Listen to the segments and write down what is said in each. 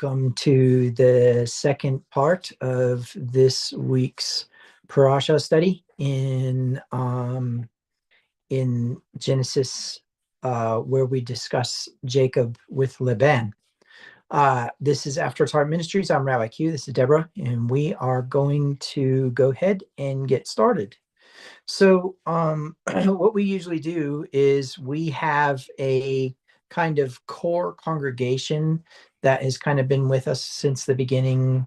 Welcome to the second part of this week's parasha study in Genesis, where we discuss Jacob with Laban. This is After It's Heart Ministries. I'm Rabbi Q. This is Deborah, and we are going to go ahead and get started. So, what we usually do is we have a kind of core congregation that has kind of been with us since the beginning.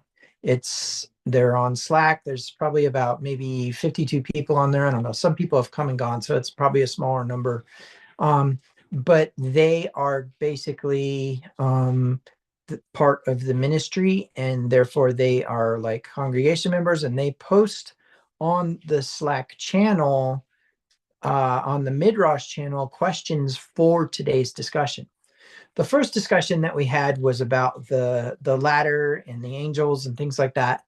They're on Slack. There's probably about maybe 52 people on there. I don't know. Some people have come and gone, so it's probably a smaller number. But they are basically part of the ministry, and therefore they are like congregation members, and they post on the Slack channel, on the Midrash channel, questions for today's discussion. The first discussion that we had was about the ladder and the angels and things like that.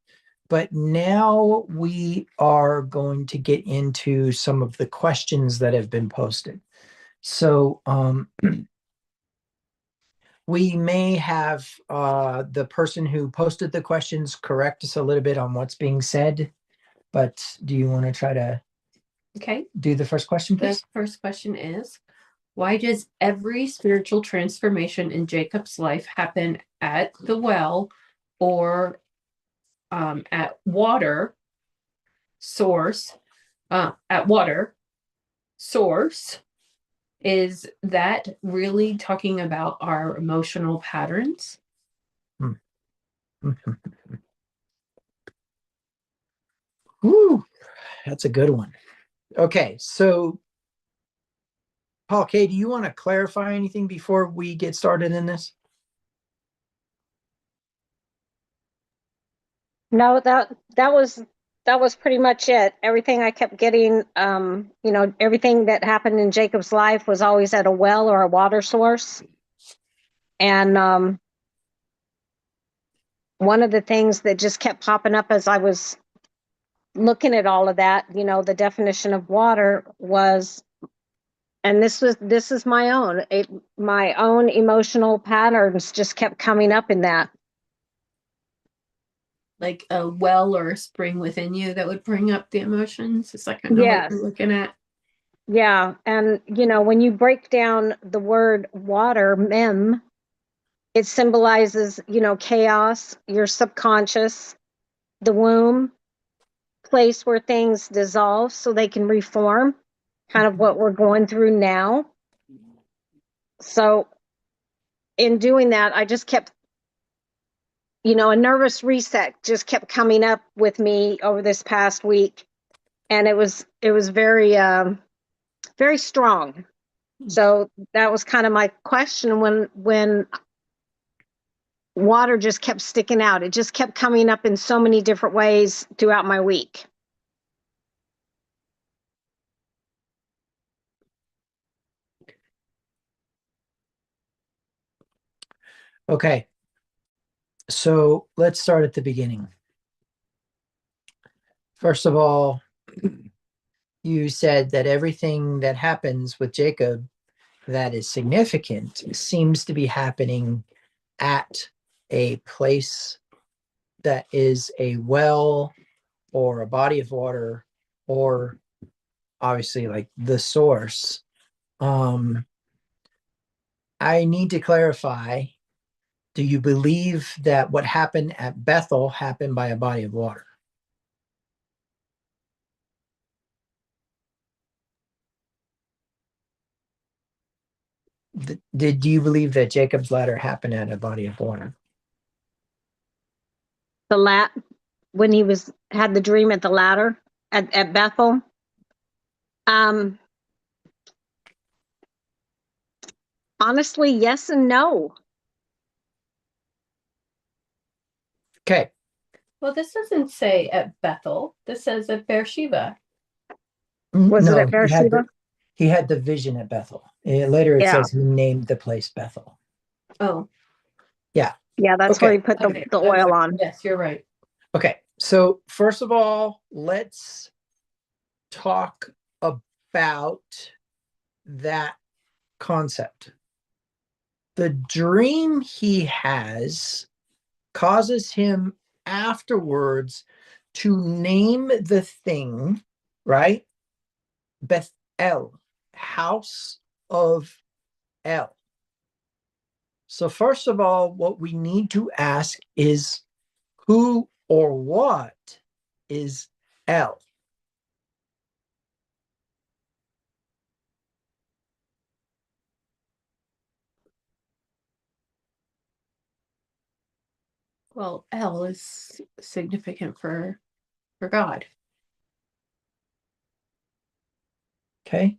But now we are going to get into some of the questions that have been posted. So we may have the person who posted the questions correct us a little bit on what's being said. But do you want to try to do the first question, please? The first question is, why does every spiritual transformation in Jacob's life happen at the well or at water source? At water source, is that really talking about our emotional patterns? Ooh, that's a good one. Okay, so Paul K., do you want to clarify anything before we get started in this? No, that was pretty much it. Everything I kept getting, everything that happened in Jacob's life was always at a well or a water source. And one of the things that just kept popping up as I was looking at all of that, the definition of water was, and this is my own emotional patterns just kept coming up in that. Like a well or a spring within you that would bring up the emotions? Is that kind of what you're looking at? Yeah. And, when you break down the word water, mem, it symbolizes, chaos, your subconscious, the womb, place where things dissolve so they can reform, kind of what we're going through now. So in doing that, I just kept, a nervous reset just kept coming up with me over this past week. And it was very, very strong. So that was kind of my question when water just kept sticking out. It just kept coming up in so many different ways throughout my week. Okay. So let's start at the beginning. First of all, you said that everything that happens with Jacob that is significant seems to be happening at a place that is a well or a body of water, or obviously like the source. I need to clarify, do you believe that what happened at Bethel happened by a body of water? Do you believe that Jacob's ladder happened at a body of water? When he had the dream at the ladder at Bethel. Honestly, yes and no. Okay. Well, this doesn't say at Bethel. This says at Beersheba. Was it at Beersheba? He had the vision at Bethel. Later it says he named the place Bethel. Oh. Yeah. Yeah, that's where he put the oil on. Yes, you're right. Okay. So first of all, let's talk about that concept. The dream he has causes him afterwards to name the thing, right? Bethel, house of El. So first of all, what we need to ask is who or what is El? Well, El is significant for God. Okay.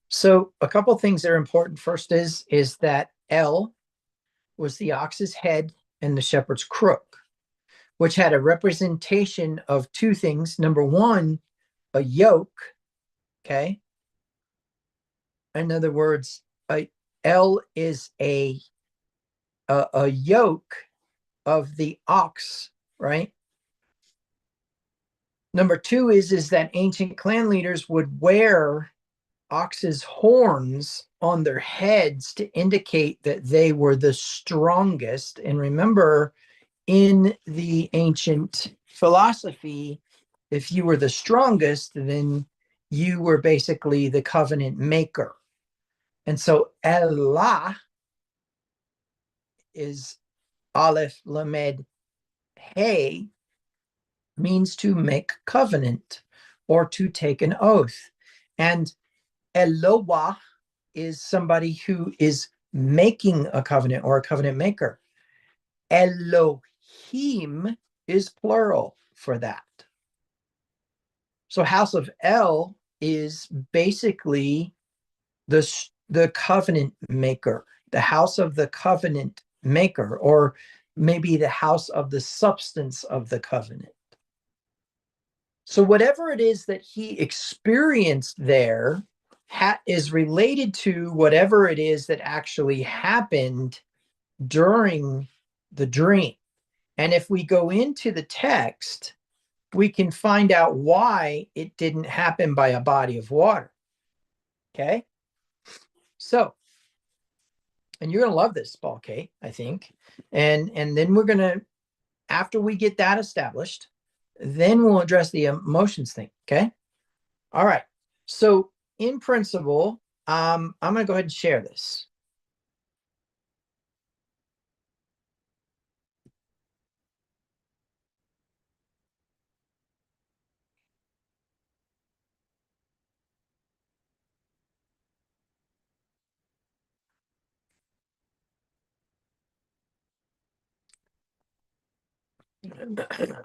So a couple things that are important. First is that El was the ox's head and the shepherd's crook, which had a representation of two things. Number one, a yoke. Okay. In other words, El is a yoke of the ox, right? Number two is that ancient clan leaders would wear ox's horns on their heads to indicate that they were the strongest. And remember, in the ancient philosophy, if you were the strongest, then you were basically the covenant maker. And so Allah is Aleph Lamed Hey, means to make covenant or to take an oath. And Eloah is somebody who is making a covenant or a covenant maker. Elohim is plural for that. So house of El is basically the covenant maker, the house of the covenant maker, or maybe the house of the substance of the covenant. So whatever it is that he experienced there is related to whatever it is that actually happened during the dream. And if we go into the text, we can find out why it didn't happen by a body of water. Okay. So, and you're going to love this, Ball Kate, I think. And then we're going to, after we get that established, then we'll address the emotions thing. Okay. All right. So in principle, I'm going to go ahead and share this.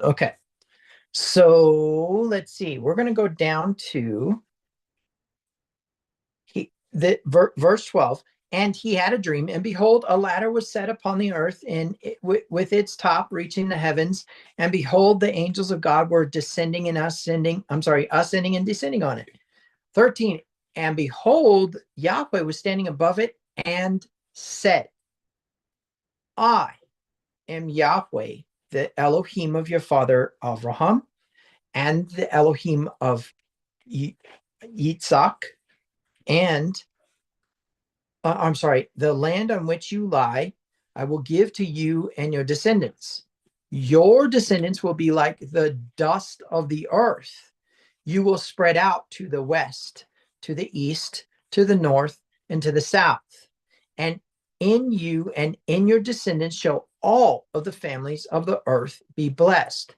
Okay. So let's see. We're going to go down to verse 12. And he had a dream, and behold, a ladder was set upon the earth, and with its top reaching the heavens. And behold, the angels of God were descending and ascending and descending on it. 13. And behold, Yahweh was standing above it and said, I am Yahweh, the Elohim of your father Avraham, and the Elohim of Yitzhak, and the land on which you lie, I will give to you and your descendants. Your descendants will be like the dust of the earth. You will spread out to the west, to the east, to the north, and to the south. And in you and in your descendants shall all of the families of the earth be blessed.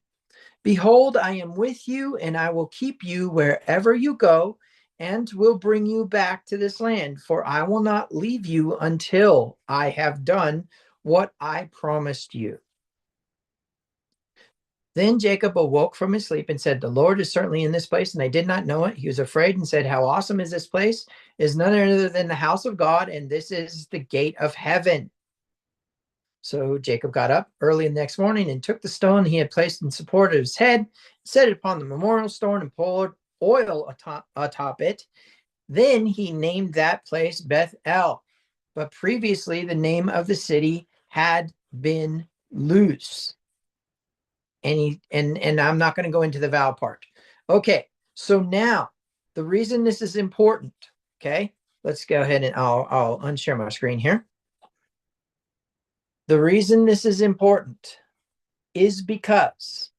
Behold, I am with you, and I will keep you wherever you go, and will bring you back to this land, for I will not leave you until I have done what I promised you. Then Jacob awoke from his sleep and said, the Lord is certainly in this place, and I did not know it. He was afraid and said, how awesome is this place? It is none other than the house of God, and this is the gate of heaven. So Jacob got up early the next morning and took the stone he had placed in support of his head, set it upon the memorial stone, and poured oil atop it. Then he named that place Beth El. But previously, the name of the city had been Luz. And I'm not going to go into the vow part. Okay, so now the reason this is important, okay, let's go ahead and I'll unshare my screen here. The reason this is important is because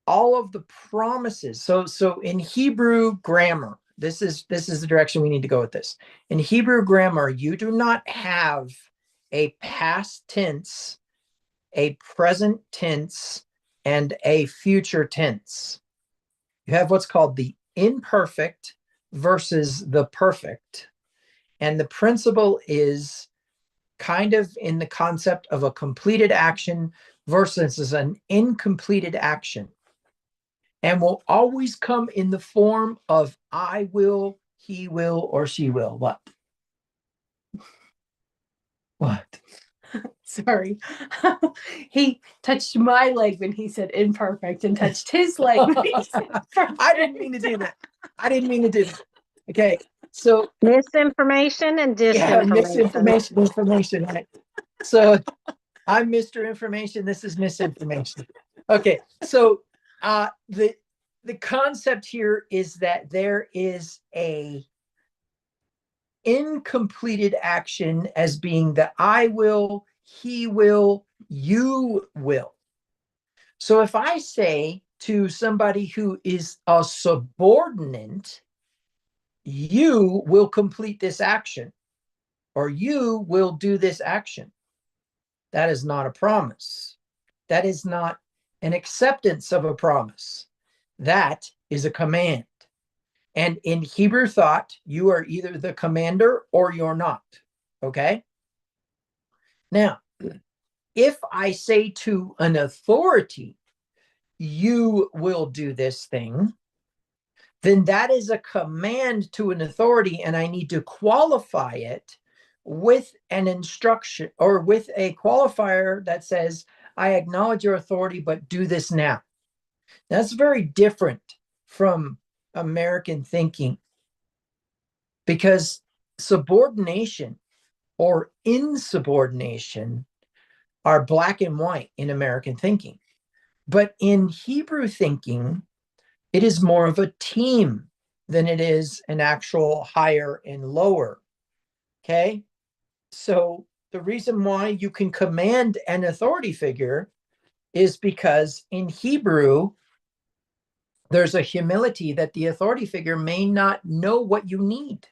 all of the promises. So in Hebrew grammar, this is the direction we need to go with this. In Hebrew grammar, you do not have a past tense, a present tense, and a future tense. You have what's called the imperfect versus the perfect. And the principle is kind of in the concept of a completed action versus an incompleted action. And will always come in the form of I will, he will, or she will. What? What? Sorry. He touched my leg when he said imperfect and touched his leg when he said perfect. I didn't mean to do that. I didn't mean to do that. Okay. So Misinformation and disinformation. Misinformation, information, right? So I'm Mr. Information. This is misinformation. Okay. So the concept here is that there is a incompleted action as being the I will, he will, you will. So if I say to somebody who is a subordinate, you will complete this action, or you will do this action, that is not a promise. That is not an acceptance of a promise. That is a command. And in Hebrew thought, you are either the commander or you're not. Okay? Now, if I say to an authority, you will do this thing, then that is a command to an authority, and I need to qualify it with an instruction or with a qualifier that says, I acknowledge your authority, but do this now. That's very different from American thinking, because subordination or insubordination are black and white in American thinking. But in Hebrew thinking, it is more of a team than it is an actual higher and lower. Okay? So the reason why you can command an authority figure is because in Hebrew, there's a humility that the authority figure may not know what you need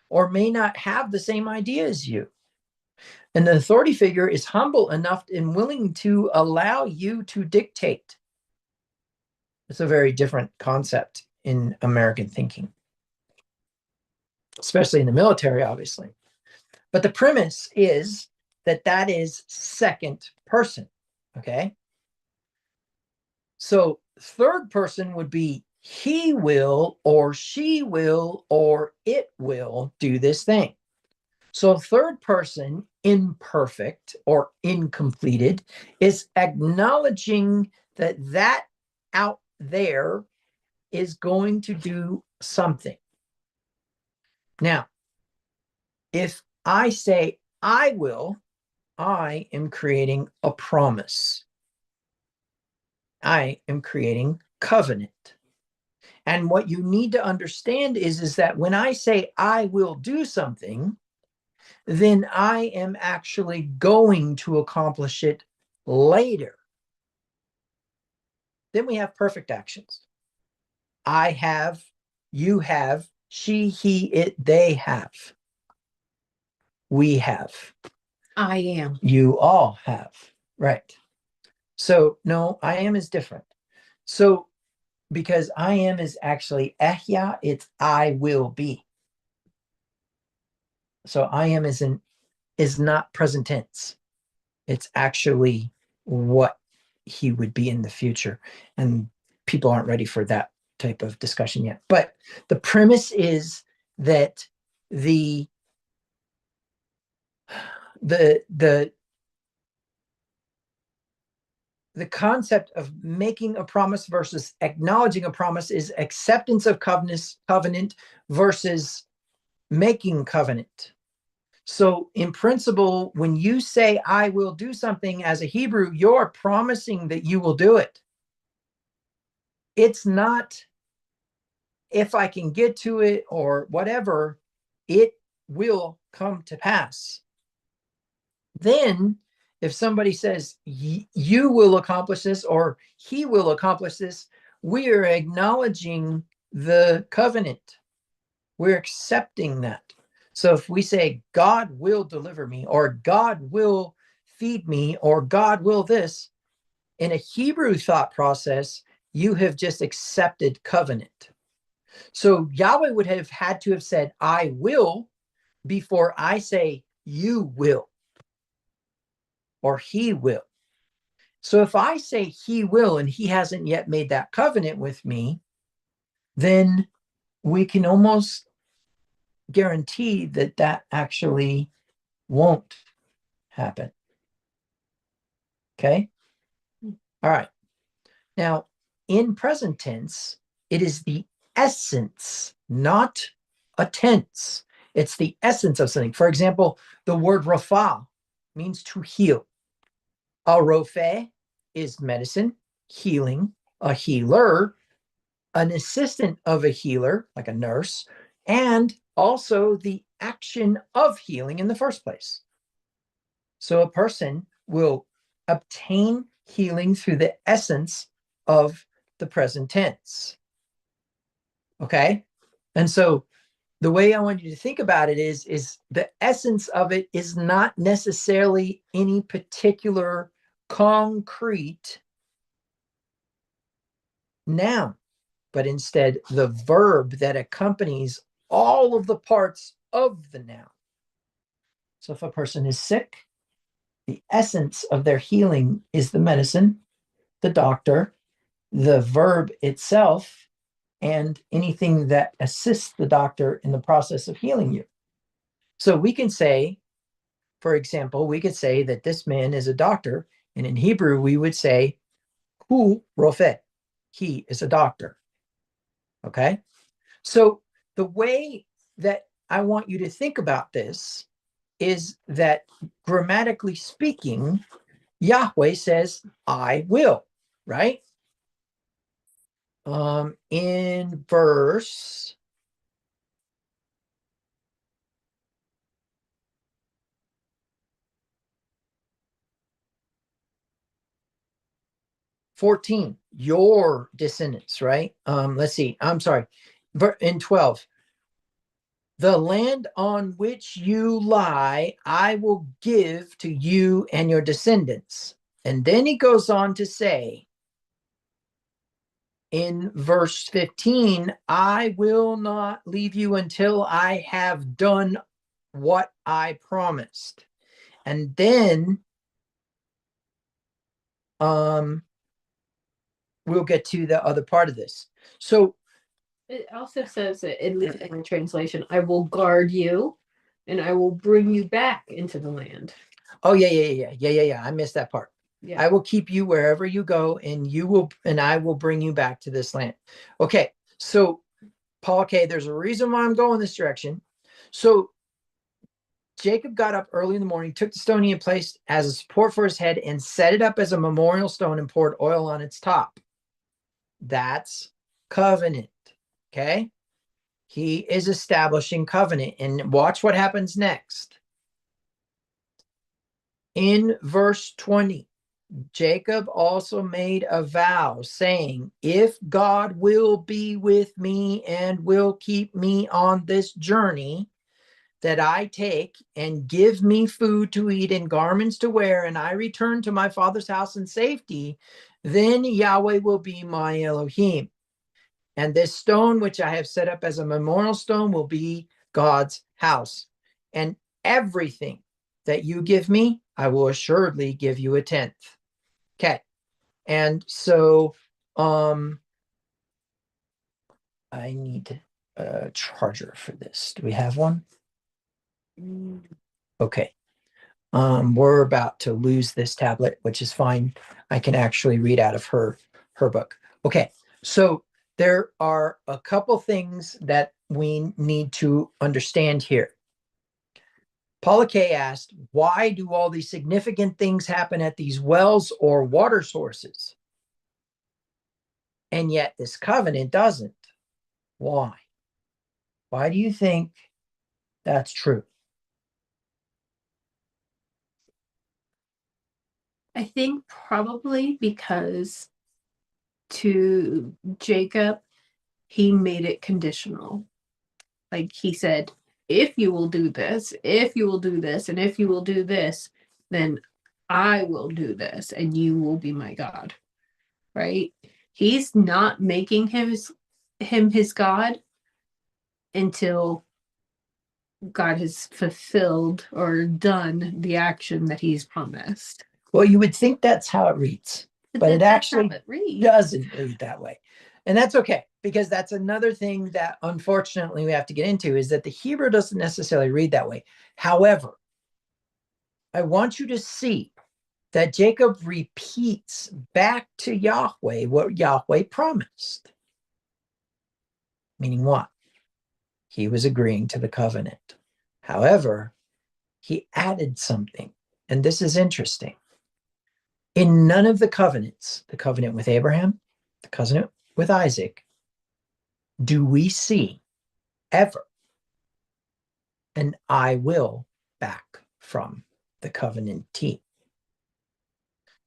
or may not have the same idea as you. And the authority figure is humble enough and willing to allow you to dictate. It's a very different concept in American thinking, especially in the military, obviously. But the premise is that that is second person, okay? So third person would be he will or she will or it will do this thing. So third person, imperfect or incompleted, is acknowledging that that out there is going to do something. Now, if I say I will, I am creating a promise. I am creating covenant. And what you need to understand is that when I say I will do something, then I am actually going to accomplish it later. Then we have perfect actions. I have, you have, she, he, it, they have. We have. I am. You all have. Right. So no, I am is different. So because I am is actually ehya, it's I will be. So I am is not present tense. It's actually what he would be in the future. And people aren't ready for that type of discussion yet. But the premise is that the concept of making a promise versus acknowledging a promise is acceptance of covenant versus making covenant. So in principle, when you say, I will do something as a Hebrew, you're promising that you will do it. It's not if I can get to it or whatever. It will come to pass. Then if somebody says you will accomplish this or he will accomplish this, we are acknowledging the covenant. We're accepting that. So if we say God will deliver me or God will feed me or God will this, in a Hebrew thought process, you have just accepted covenant. So Yahweh would have had to have said, I will, before I say you will or he will. So if I say he will and he hasn't yet made that covenant with me, then we can almost guarantee that that actually won't happen. Okay. All right. Now, in present tense, it is the essence, not a tense. It's the essence of something. For example, the word Rapha means to heal. A Rophe is medicine, healing, a healer, an assistant of a healer, like a nurse, and also the action of healing in the first place. So a person will obtain healing through the essence of the present tense. Okay? And so the way I want you to think about it is the essence of it is not necessarily any particular concrete noun, but instead the verb that accompanies all of the parts of the noun. So if a person is sick, the essence of their healing is the medicine, the doctor, the verb itself, and anything that assists the doctor in the process of healing you. So we can say, for example, we could say that this man is a doctor, and in Hebrew we would say, hu rofeh, he is a doctor. Okay? So the way that I want you to think about this is that grammatically speaking, Yahweh says, I will, right? In verse 14, your descendants, right? Let's see. I'm sorry. In 12, the land on which you lie, I will give to you and your descendants. And then he goes on to say in verse 15, I will not leave you until I have done what I promised. And then we'll get to the other part of this. So it also says that in the translation, I will guard you and I will bring you back into the land. Oh yeah. I missed that part. Yeah. I will keep you wherever you go, and I will bring you back to this land. Okay, so Paul, okay, there's a reason why I'm going this direction. So Jacob got up early in the morning, took the stone he had placed as a support for his head, and set it up as a memorial stone and poured oil on its top. That's covenant. Okay. He is establishing covenant, and watch what happens next. In verse 20, Jacob also made a vow saying, if God will be with me and will keep me on this journey that I take and give me food to eat and garments to wear, and I return to my father's house in safety, then Yahweh will be my Elohim. And this stone, which I have set up as a memorial stone, will be God's house. And everything that you give me, I will assuredly give you a tenth. Okay. And so I need a charger for this. Do we have one? Okay. We're about to lose this tablet, which is fine. I can actually read out of her book. Okay. So there are a couple things that we need to understand here. Paula K asked, why do all these significant things happen at these wells or water sources? And yet this covenant doesn't. Why? Why do you think that's true? I think probably because to Jacob, he made it conditional. Like he said, if you will do this, if you will do this, and if you will do this, then I will do this and you will be my God. Right? He's not making him his God until God has fulfilled or done the action that he's promised. Well, you would think that's how it reads, but it actually doesn't read that way. And that's okay, because that's another thing that unfortunately we have to get into, is that the Hebrew doesn't necessarily read that way. However, I want you to see that Jacob repeats back to Yahweh what Yahweh promised. Meaning what? He was agreeing to the covenant. However, he added something, and this is interesting. In none of the covenants, the covenant with Abraham, the covenant with Isaac, do we see ever an I will back from the covenantee.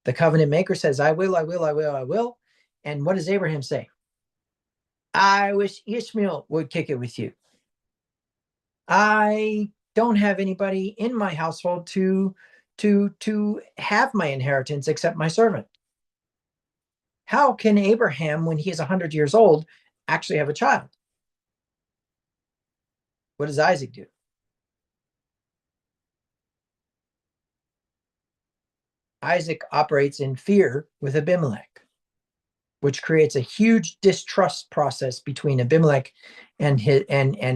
The covenant maker says, I will, I will, I will, I will. And what does Abraham say? I wish Ishmael would kick it with you. I don't have anybody in my household to have my inheritance except my servant. How can Abraham, when he is 100 years old, actually have a child? What does Isaac do? Isaac operates in fear with Abimelech, which creates a huge distrust process between Abimelech and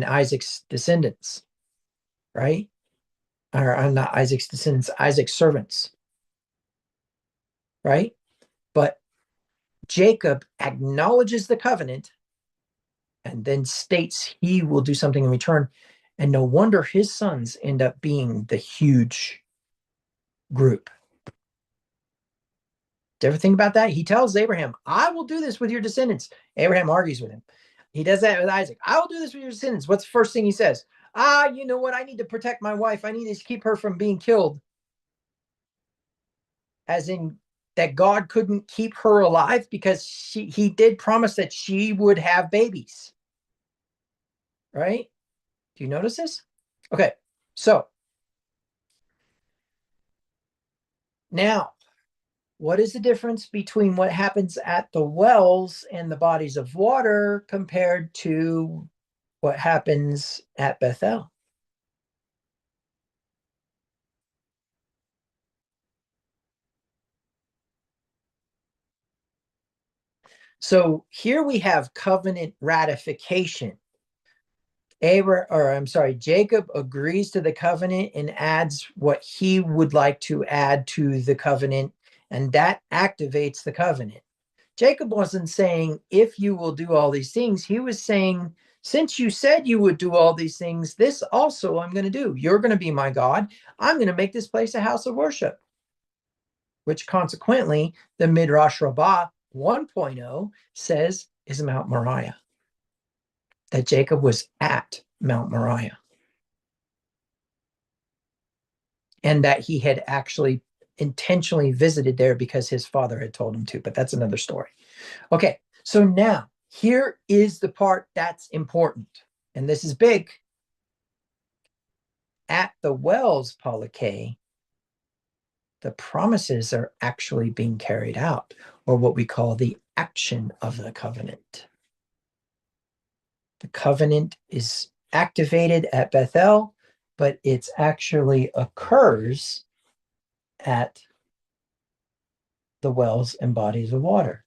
Isaac's descendants, right? Or not Isaac's descendants, Isaac's servants, right? But Jacob acknowledges the covenant and then states he will do something in return. And no wonder his sons end up being the huge group. Do you ever think about that? He tells Abraham, I will do this with your descendants. Abraham argues with him. He does that with Isaac. I will do this with your descendants. What's the first thing he says? You know what? I need to protect my wife. I need to keep her from being killed. As in that God couldn't keep her alive because he did promise that she would have babies. Right? Do you notice this? Okay. So now, what is the difference between what happens at the wells and the bodies of water compared to what happens at Bethel? So here we have covenant ratification. Jacob agrees to the covenant and adds what he would like to add to the covenant, and that activates the covenant. Jacob wasn't saying, if you will do all these things. He was saying, since you said you would do all these things, this also I'm going to do. You're going to be my God. I'm going to make this place a house of worship. Which consequently, the Midrash Rabbah 1.0 says is Mount Moriah. That Jacob was at Mount Moriah. And that he had actually intentionally visited there because his father had told him to, but that's another story. Okay, so now here is the part that's important, and this is big. At the wells, Polike, the promises are actually being carried out, or what we call the action of the covenant. The covenant is activated at Bethel, but it actually occurs at the wells and bodies of water.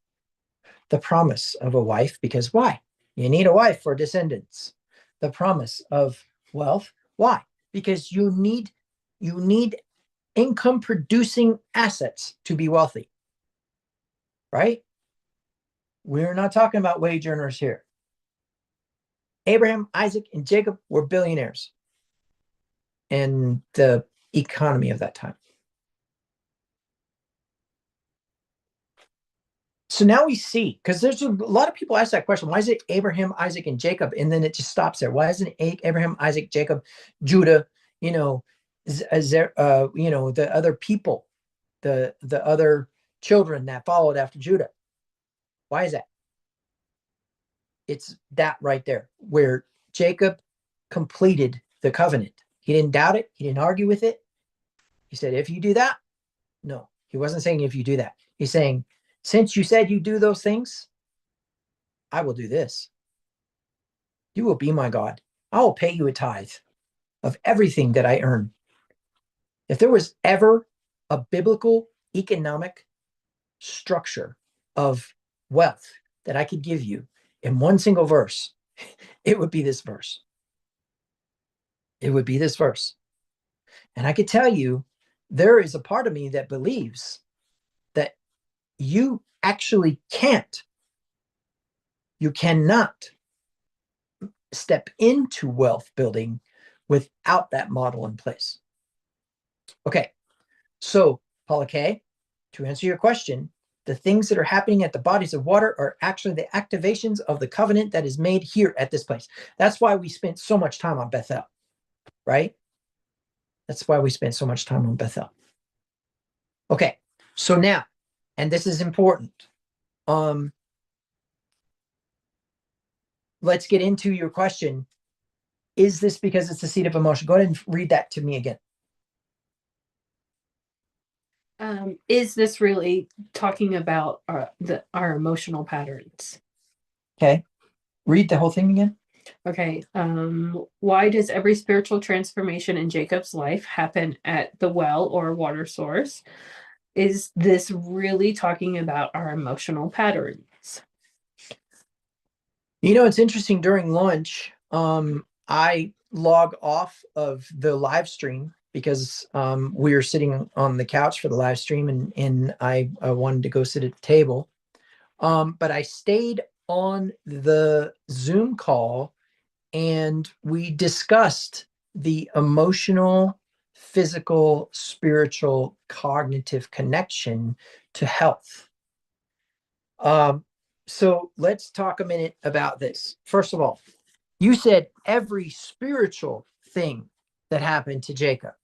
The promise of a wife, because why? You need a wife for descendants. The promise of wealth, why? Because you need income producing assets to be wealthy, right? We're not talking about wage earners here. Abraham, Isaac, and Jacob were billionaires in the economy of that time. So now we see, because there's a lot of people ask that question, why is it Abraham, Isaac, and Jacob? And then it just stops there. Why isn't it Abraham, Isaac, Jacob, Judah, you know, the other people, the other children that followed after Judah? Why is that? It's that right there, where Jacob completed the covenant. He didn't doubt it. He didn't argue with it. He said, if you do that, no, he wasn't saying if you do that. He's saying, since you said you do those things, I will do this. You will be my God. I will pay you a tithe of everything that I earn. If there was ever a biblical economic structure of wealth that I could give you in one single verse, it would be this verse. It would be this verse. And I could tell you, there is a part of me that believes that you actually can't, you cannot step into wealth building without that model in place. Okay, so Paula K, to answer your question, the things that are happening at the bodies of water are actually the activations of the covenant that is made here at this place. That's why we spent so much time on Bethel, right? That's why we spent so much time on Bethel. Okay, so now, and this is important. Let's get into your question. Is this because it's the seat of emotion? Go ahead and read that to me again. Is this really talking about our emotional patterns? Okay, read the whole thing again. Okay. Why does every spiritual transformation in Jacob's life happen at the well or water source? Is this really talking about our emotional patterns? You know, it's interesting. During lunch, I log off of the live stream because we were sitting on the couch for the live stream, and I wanted to go sit at the table. But I stayed on the Zoom call, and we discussed the emotional, physical, spiritual, cognitive connection to health. So let's talk a minute about this. First of all, you said every spiritual thing that happened to Jacob.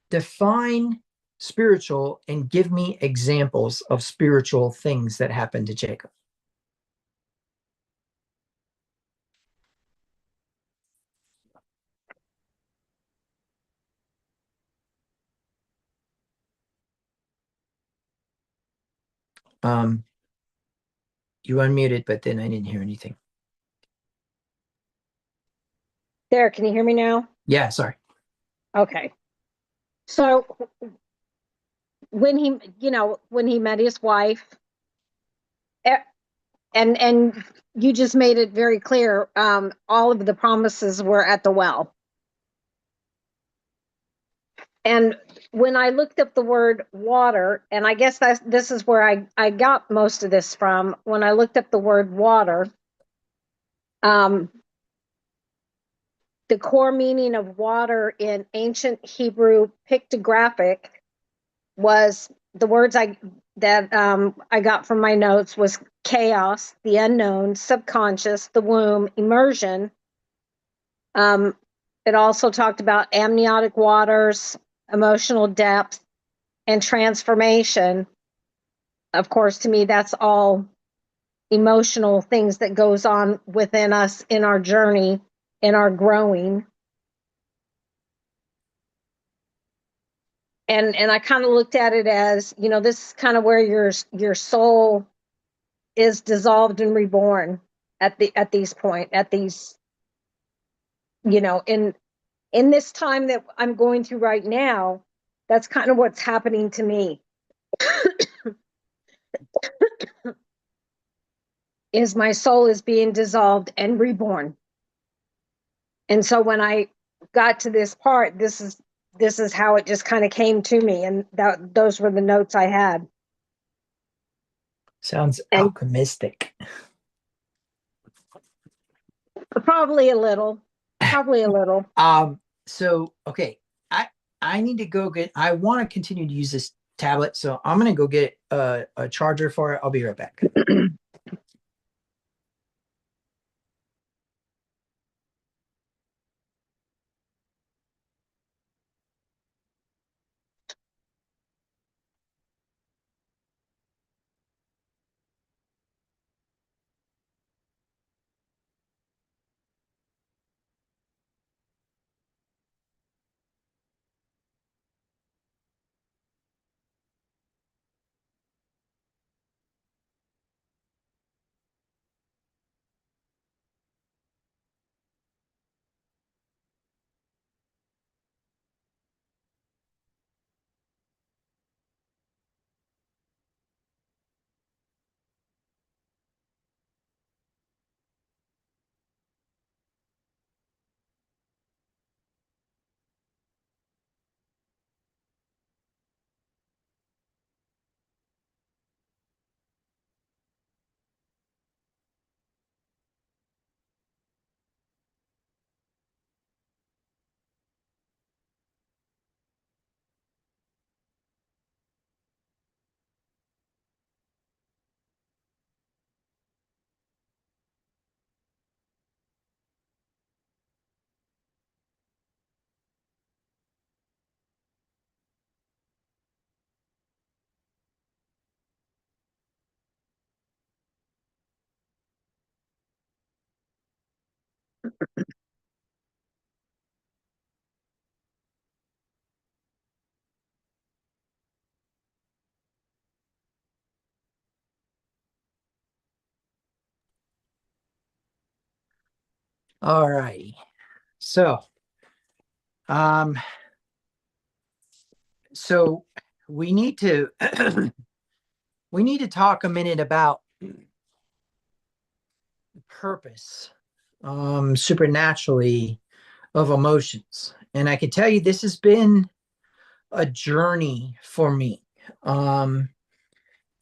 Define spiritual and give me examples of spiritual things that happened to Jacob. You unmuted, but then I didn't hear anything. There, can you hear me now? Yeah, sorry. Okay. So when he met his wife, and you just made it very clear, all of the promises were at the well. And when I looked up the word water, and I guess this is where I got most of this from, when I looked up the word water, the core meaning of water in ancient Hebrew pictographic was the words I got from my notes was chaos, the unknown, subconscious, the womb, immersion. It also talked about amniotic waters, emotional depth, and transformation. Of course, to me, that's all emotional things that goes on within us in our journey, in our growing. And I kind of looked at it as, this is kind of where your soul is dissolved and reborn at these, in this time that I'm going through right now. That's kind of what's happening to me. Is my soul is being dissolved and reborn. And so when I got to this part, this is how it just kind of came to me, and those were the notes I had. Sounds alchemistic. Probably a little. So okay, I need to go I want to continue to use this tablet. So I'm going to go get a charger for it. I'll be right back. All righty. So, um, so we need to we need to talk a minute about purpose, supernaturally of emotions. And I can tell you this has been a journey for me. And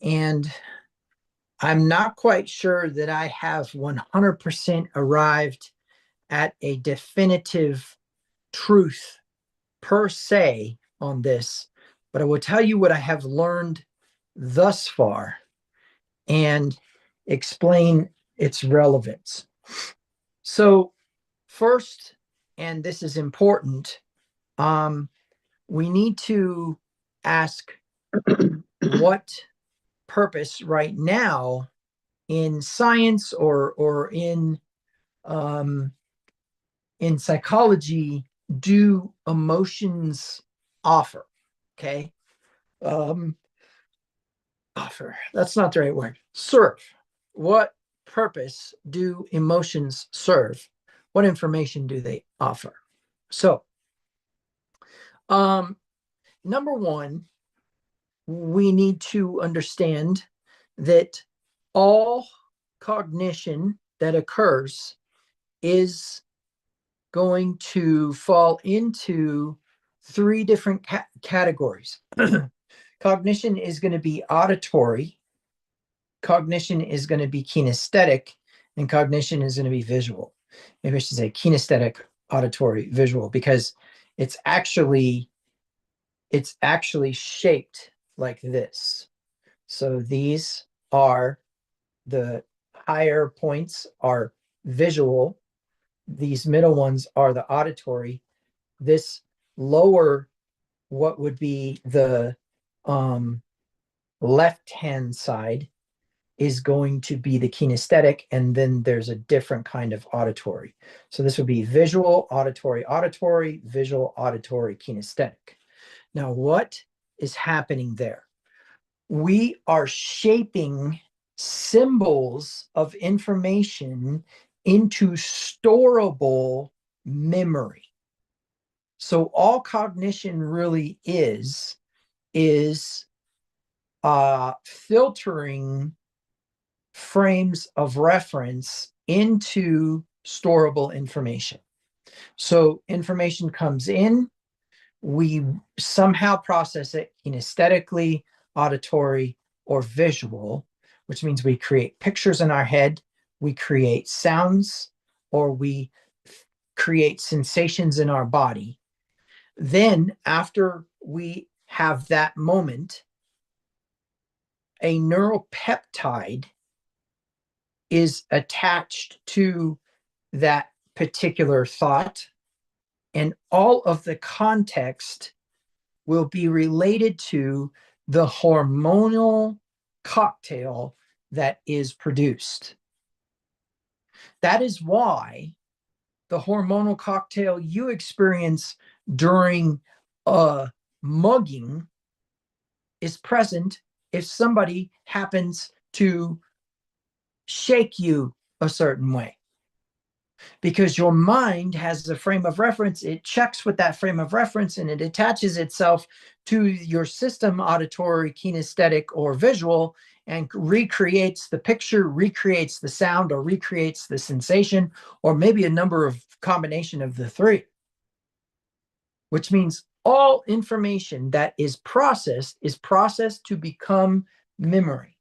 I'm not quite sure that I have 100% arrived at a definitive truth per se on this, but I will tell you what I have learned thus far and explain its relevance. So, first, and this is important, we need to ask what purpose right now in science or in psychology do emotions offer. Okay. Offer, that's not the right word. Serve. What purpose do emotions serve? What information do they offer? So number one, we need to understand that all cognition that occurs is going to fall into three different categories. Cognition is going to be auditory, cognition is going to be kinesthetic, and cognition is going to be visual. Maybe I should say kinesthetic, auditory, visual, because it's actually shaped like this. So these are the higher points are visual. These middle ones are the auditory. This lower, what would be the left-hand side, is going to be the kinesthetic, and then there's a different kind of auditory. So this would be visual, auditory, auditory, visual, auditory, kinesthetic. Now, what is happening there? We are shaping symbols of information into storable memory. So all cognition really is filtering frames of reference into storable information. So information comes in, we somehow process it kinesthetically, auditory, or visual, which means we create pictures in our head, we create sounds, or we create sensations in our body. Then, after we have that moment, a neuropeptide is attached to that particular thought, and all of the context will be related to the hormonal cocktail that is produced. That is why the hormonal cocktail you experience during a mugging is present if somebody happens to shake you a certain way. Because your mind has a frame of reference, it checks with that frame of reference, and it attaches itself to your system, auditory, kinesthetic, or visual, and recreates the picture, recreates the sound, or recreates the sensation, or maybe a number of combination of the three. Which means all information that is processed to become memory.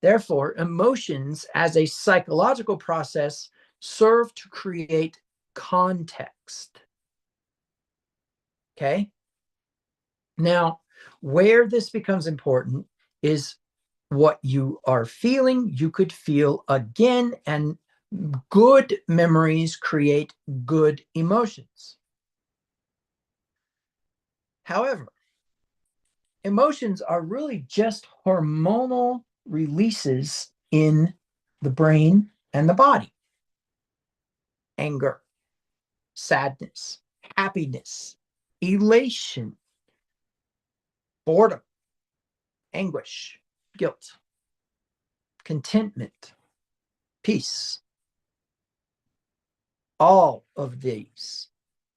Therefore, emotions as a psychological process serve to create context. Okay? Now, where this becomes important is what you are feeling. You could feel again, and good memories create good emotions. However, emotions are really just hormonal releases in the brain and the body. Anger, sadness, happiness, elation, boredom, anguish, guilt, contentment, peace. All of these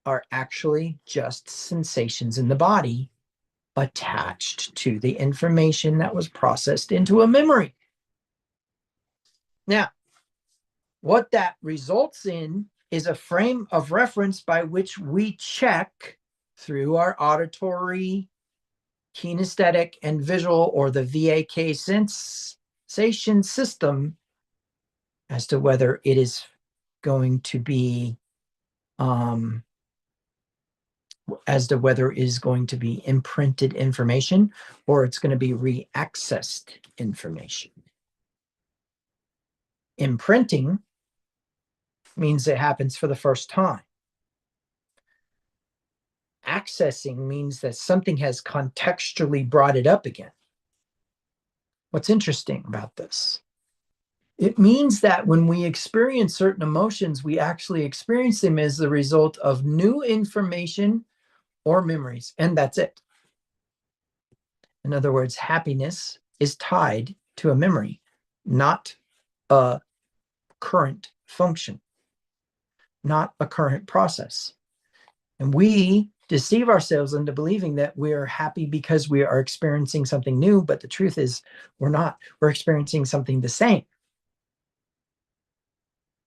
are actually just sensations in the body attached to the information that was processed into a memory. Now, what that results in is a frame of reference by which we check through our auditory, kinesthetic, and visual, or the VAK sensation system, as to whether it is going to be imprinted information, or it's going to be reaccessed information. Imprinting means it happens for the first time. Accessing means that something has contextually brought it up again. What's interesting about this? It means that when we experience certain emotions, we actually experience them as the result of new information or memories, and that's it. In other words, happiness is tied to a memory, not a current function, not a current process. And we deceive ourselves into believing that we're happy because we are experiencing something new, but the truth is we're not. We're experiencing something the same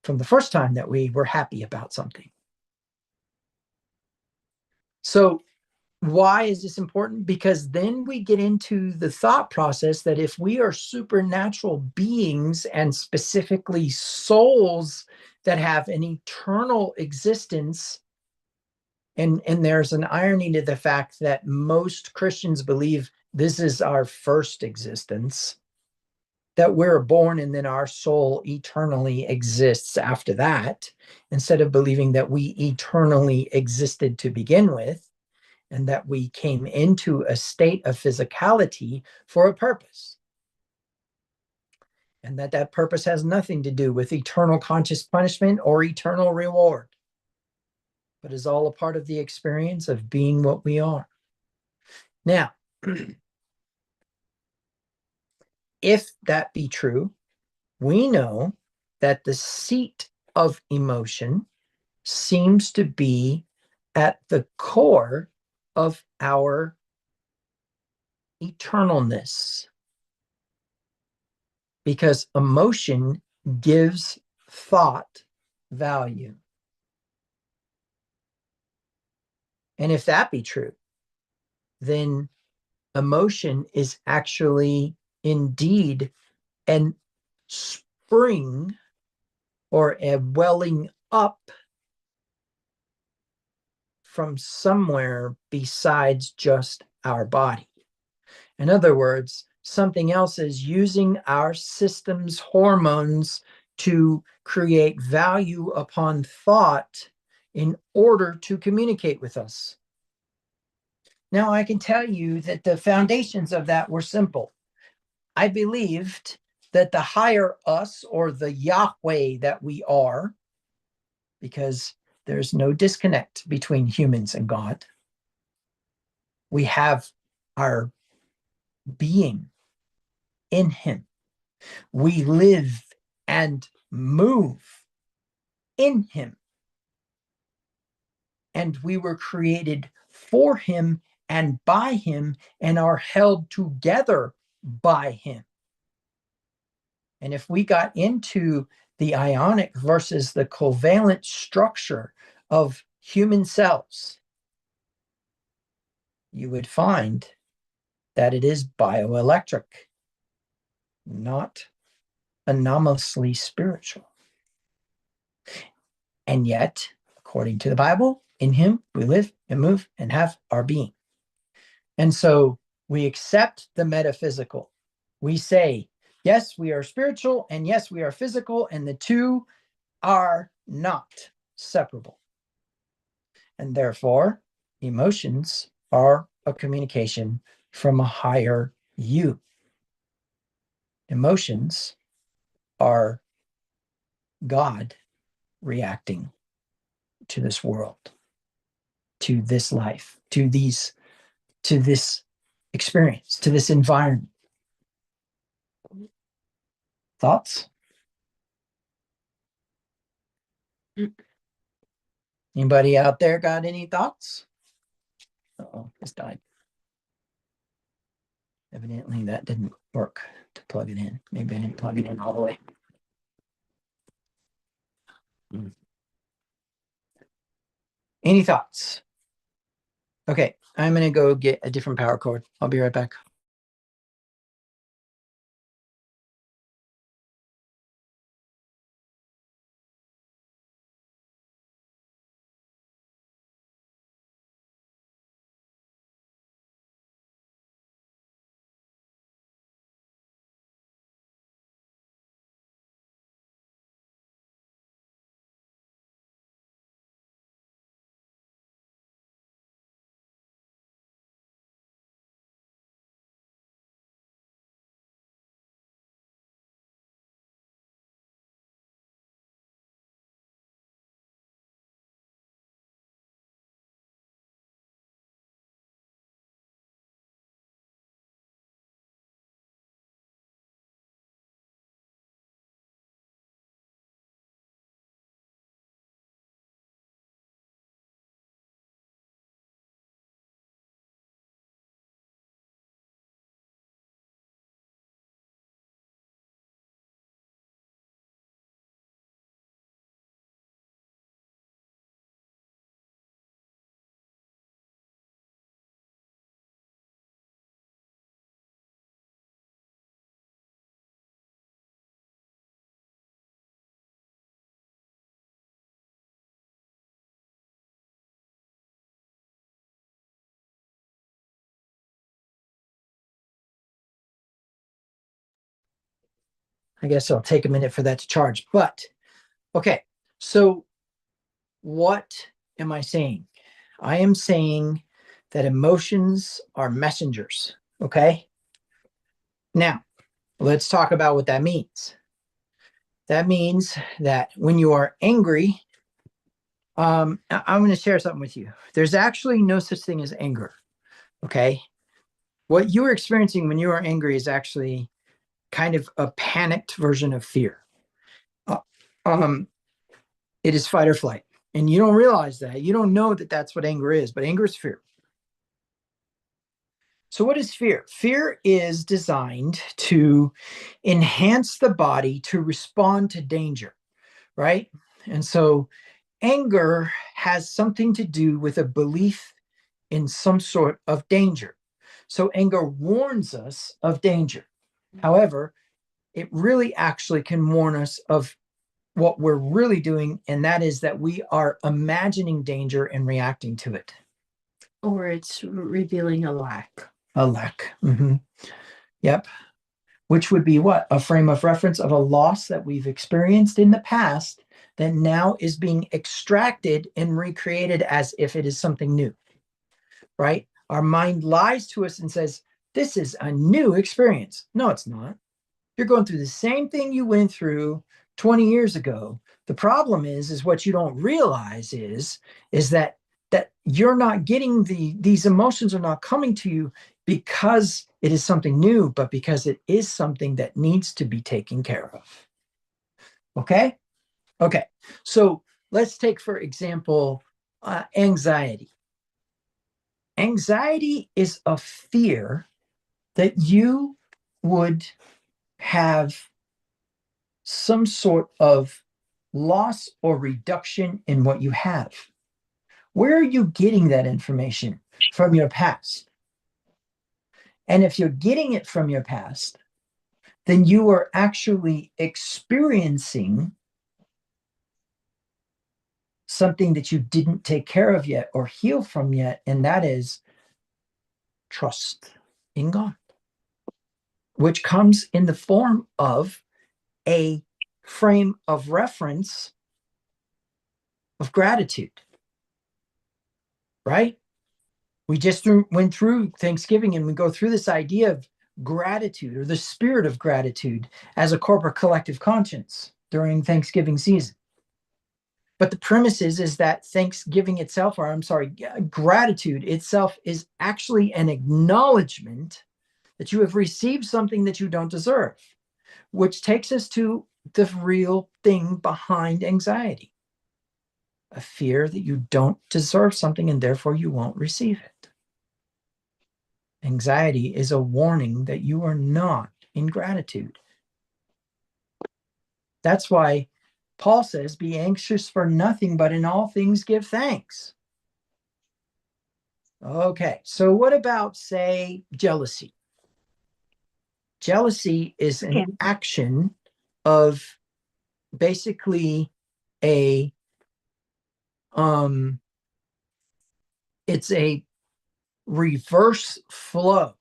from the first time that we were happy about something. So why is this important? Because then we get into the thought process that if we are supernatural beings, and specifically souls that have an eternal existence, and there's an irony to the fact that most Christians believe this is our first existence, that we're born and then our soul eternally exists after that, instead of believing that we eternally existed to begin with, and that we came into a state of physicality for a purpose. And that purpose has nothing to do with eternal conscious punishment or eternal reward, but is all a part of the experience of being what we are. Now, if that be true, we know that the seat of emotion seems to be at the core of our eternalness, because emotion gives thought value. And if that be true, then emotion is actually indeed an spring or a welling up from somewhere besides just our body. In other words, something else is using our system's hormones to create value upon thought in order to communicate with us. Now, I can tell you that the foundations of that were simple. I believed that the higher us, or the Yahweh that we are, because there's no disconnect between humans and God, we have our being in him. We live and move in him. And we were created for him and by him, and are held together by him. And if we got into the ionic versus the covalent structure of human cells, you would find that it is bioelectric, not anomalously spiritual. And yet, according to the Bible, in him we live and move and have our being. And so we accept the metaphysical. We say, yes, we are spiritual, and yes, we are physical, and the two are not separable. And therefore, emotions are a communication from a higher you. Emotions are God reacting to this world, to this life, to this experience, to this environment. Thoughts? Anybody out there got any thoughts? Uh-oh, this died. Evidently that didn't work to plug it in. Maybe I didn't plug it in all the way. Any thoughts? Okay, I'm going to go get a different power cord. I'll be right back. I guess it'll take a minute for that to charge. But, okay, so what am I saying? I am saying that emotions are messengers, okay? Now, let's talk about what that means. That means that when you are angry, I'm going to share something with you. There's actually no such thing as anger, okay? What you are experiencing when you are angry is actually kind of a panicked version of fear. It is fight or flight. And you don't realize that. You don't know that that's what anger is, but anger is fear. So what is fear? Fear is designed to enhance the body to respond to danger, right? And so anger has something to do with a belief in some sort of danger. So anger warns us of danger. However, it really actually can warn us of what we're really doing, and that is that we are imagining danger and reacting to it. Or it's revealing a lack. A lack. Yep. Which would be what? A frame of reference of a loss that we've experienced in the past that now is being extracted and recreated as if it is something new, right? Our mind lies to us and says, this is a new experience. No, it's not. You're going through the same thing you went through 20 years ago. The problem is what you don't realize is that you're not getting these emotions are not coming to you because it is something new, but because it is something that needs to be taken care of. Okay? Okay. So let's take, for example, anxiety. Anxiety is a fear that you would have some sort of loss or reduction in what you have. Where are you getting that information? From your past. And if you're getting it from your past, then you are actually experiencing something that you didn't take care of yet or heal from yet, and that is trust in God, which comes in the form of a frame of reference of gratitude, right? We just went through Thanksgiving, and we go through this idea of gratitude or the spirit of gratitude as a corporate collective conscience during Thanksgiving season. But the premise is that Thanksgiving itself, or I'm sorry, gratitude itself is actually an acknowledgement that you have received something that you don't deserve, which takes us to the real thing behind anxiety. A fear that you don't deserve something and therefore you won't receive it. Anxiety is a warning that you are not in gratitude. That's why Paul says, be anxious for nothing, but in all things give thanks. Okay, so what about, say, jealousy? Jealousy is an action of basically it's a reverse flow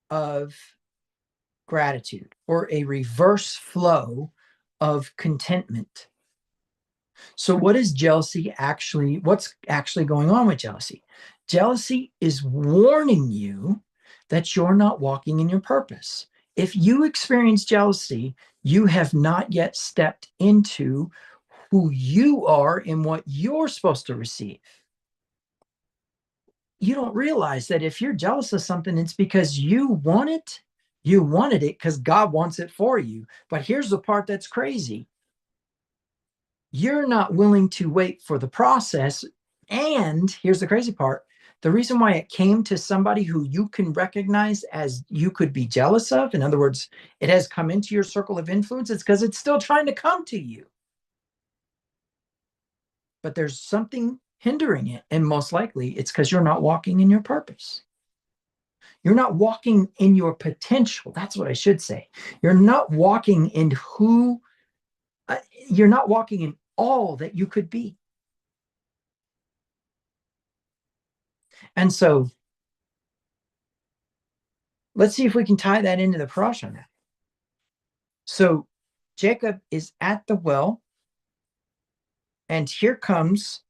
of gratitude, or a reverse flow of contentment. So what is jealousy actually? What's actually going on with jealousy? Jealousy is warning you that you're not walking in your purpose. If you experience jealousy, you have not yet stepped into who you are and what you're supposed to receive. You don't realize that if you're jealous of something, it's because you want it. You wanted it because God wants it for you. But here's the part that's crazy. You're not willing to wait for the process. And here's the crazy part. The reason why it came to somebody who you can recognize as you could be jealous of, in other words, it has come into your circle of influence, it's because it's still trying to come to you. But there's something hindering it. And most likely it's because you're not walking in your purpose. You're not walking in your potential. That's what I should say. You're not walking in you're not walking in all that you could be. And so let's see if we can tie that into the parasha now. So Jacob is at the well, and here comes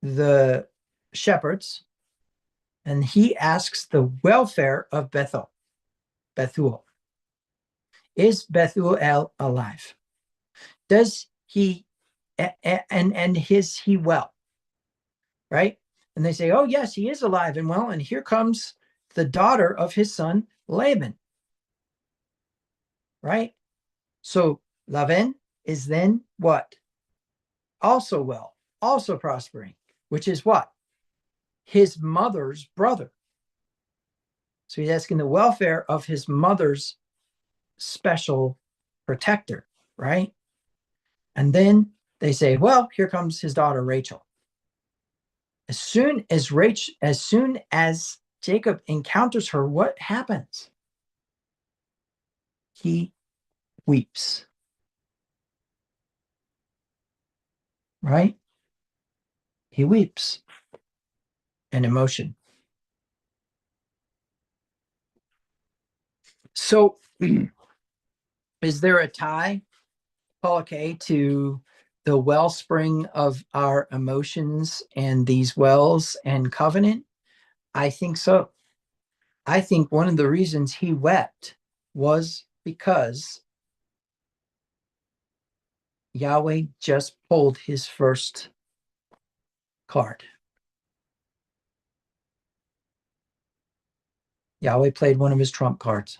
the shepherds, and he asks the welfare of Bethuel. Is Bethuel alive? Does he, and is he well? Right? And they say, oh, yes, he is alive and well. And here comes the daughter of his son, Laban. Right? So Laban is then what? Also well, also prospering, which is what? His mother's brother. So he's asking the welfare of his mother's special protector, right? And then they say, well, here comes his daughter, Rachel. As soon as Jacob encounters her, what happens? He weeps. right? He weeps. An emotion. So is there a tie, Paul K, to the wellspring of our emotions and these wells and covenant? I think so. I think one of the reasons he wept was because Yahweh just pulled his first card. Yahweh played one of his trump cards.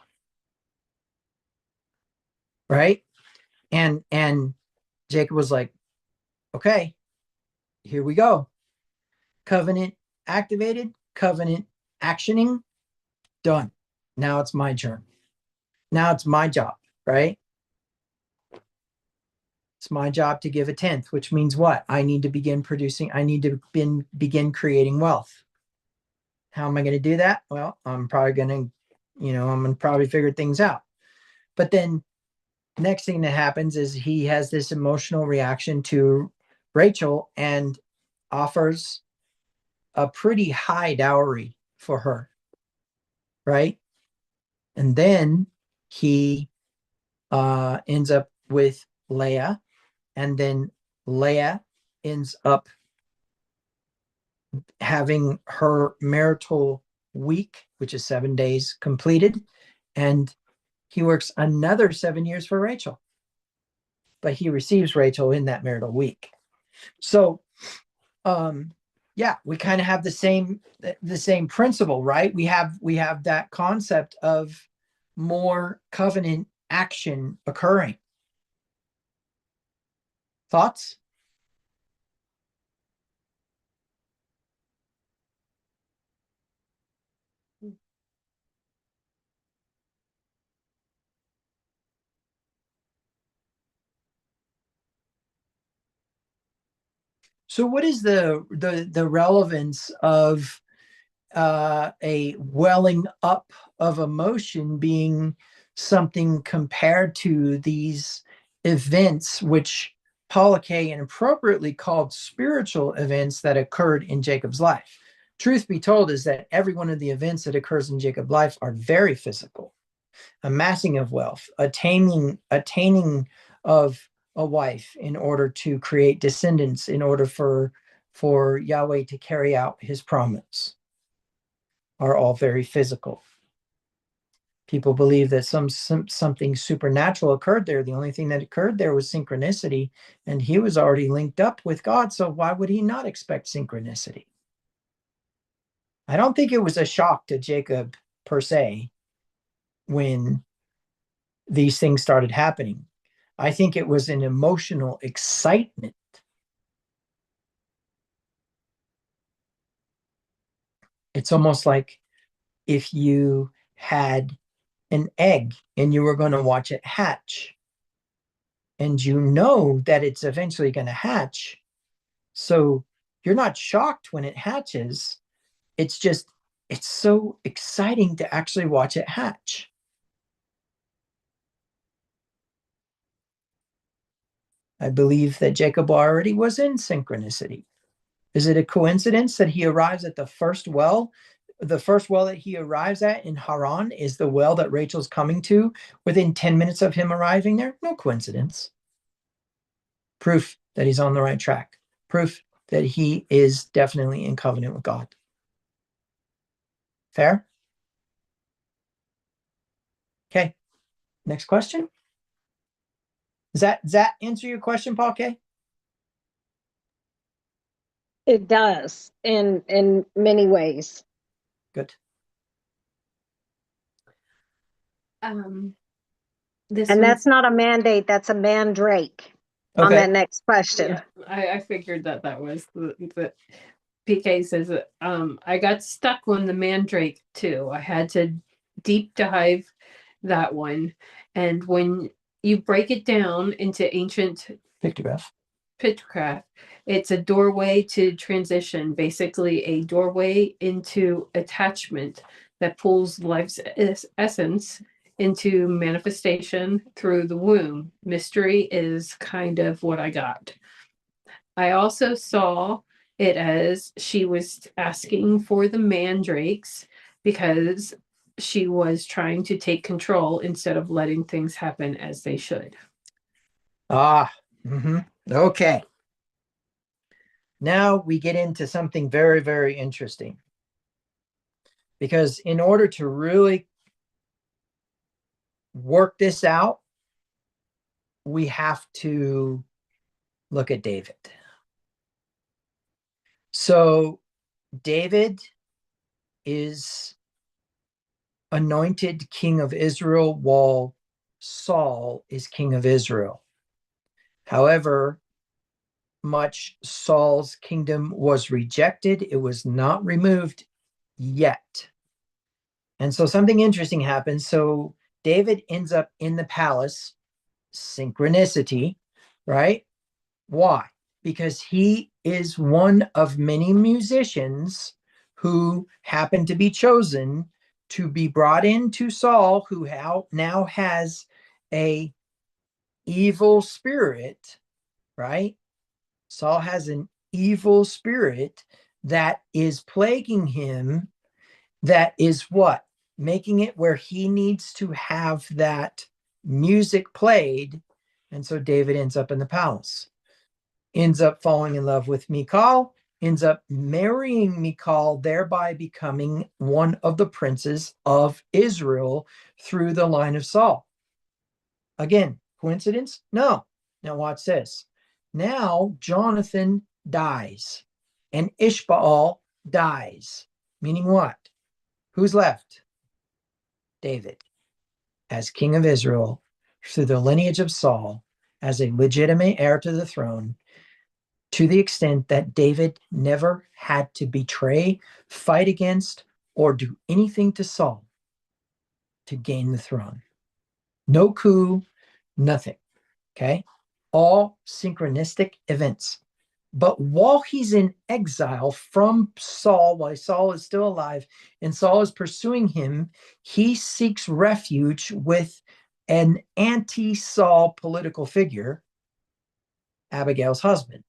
Right? And Jacob was like, okay, here we go. Covenant activated, covenant actioning, done. Now it's my turn. Now it's my job, right? It's my job to give a tenth, which means what? I need to begin producing, I need to begin creating wealth. How am I going to do that? Well, I'm probably going to, I'm going to probably figure things out. But then next thing that happens is he has this emotional reaction to Rachel and offers a pretty high dowry for her, right? And then he ends up with Leah, and then Leah ends up having her marital week, which is 7 days completed, and he works another 7 years for Rachel, but he receives Rachel in that marital week. So yeah, we kind of have the same principle, right? We have that concept of more covenant action occurring. Thoughts? So what is the relevance of a welling up of emotion being something compared to these events, which Paul K inappropriately called spiritual events that occurred in Jacob's life? Truth be told is that every one of the events that occurs in Jacob's life are very physical. Amassing of wealth, attaining of a wife in order to create descendants, in order for Yahweh to carry out his promise, are all very physical. People believe that something supernatural occurred there. The only thing that occurred there was synchronicity, and he was already linked up with God, so why would he not expect synchronicity? I don't think it was a shock to Jacob per se when these things started happening. I think it was an emotional excitement. It's almost like if you had an egg and you were going to watch it hatch, and you know that it's eventually going to hatch. So you're not shocked when it hatches. It's just, it's so exciting to actually watch it hatch. I believe that Jacob already was in synchronicity. Is it a coincidence that he arrives at the first well? The first well that he arrives at in Haran is the well that Rachel's coming to within 10 minutes of him arriving there? No coincidence. Proof that he's on the right track. Proof that he is definitely in covenant with God. Fair? Okay. Next question. Does that answer your question, Paul K? It does in many ways. Good. This And one's- that's not a mandate, that's a mandrake on Okay. that next question. Yeah, I figured that was the PK says that I got stuck on the mandrake too. I had to deep dive that one. And when you break it down into ancient Pictograph. pitchcraft, it's a doorway to transition, basically a doorway into attachment that pulls life's essence into manifestation through the womb. Mystery is kind of what I got. I also saw it as she was asking for the mandrakes because she was trying to take control instead of letting things happen as they should. Okay. Now we get into something very, very interesting. Because in order to really work this out, we have to look at David. So David is anointed king of Israel while Saul is king of Israel. However, much Saul's kingdom was rejected. It was not removed yet. And so something interesting happens. So David ends up in the palace, synchronicity, right? Why? Because he is one of many musicians who happen to be chosen to be brought into Saul, who now has a evil spirit, right? Saul has an evil spirit that is plaguing him, that is what? Making it where he needs to have that music played. And so David ends up in the palace, ends up falling in love with Michal, ends up marrying Michal, thereby becoming one of the princes of Israel through the line of Saul. Again, coincidence? No. Now watch this. Now Jonathan dies and Ishbaal dies. Meaning what? Who's left? David as king of Israel through the lineage of Saul as a legitimate heir to the throne, to the extent that David never had to betray, fight against, or do anything to Saul to gain the throne. No coup, nothing. Okay? All synchronistic events. But while he's in exile from Saul, while Saul is still alive and Saul is pursuing him, he seeks refuge with an anti-Saul political figure, Abigail's husband.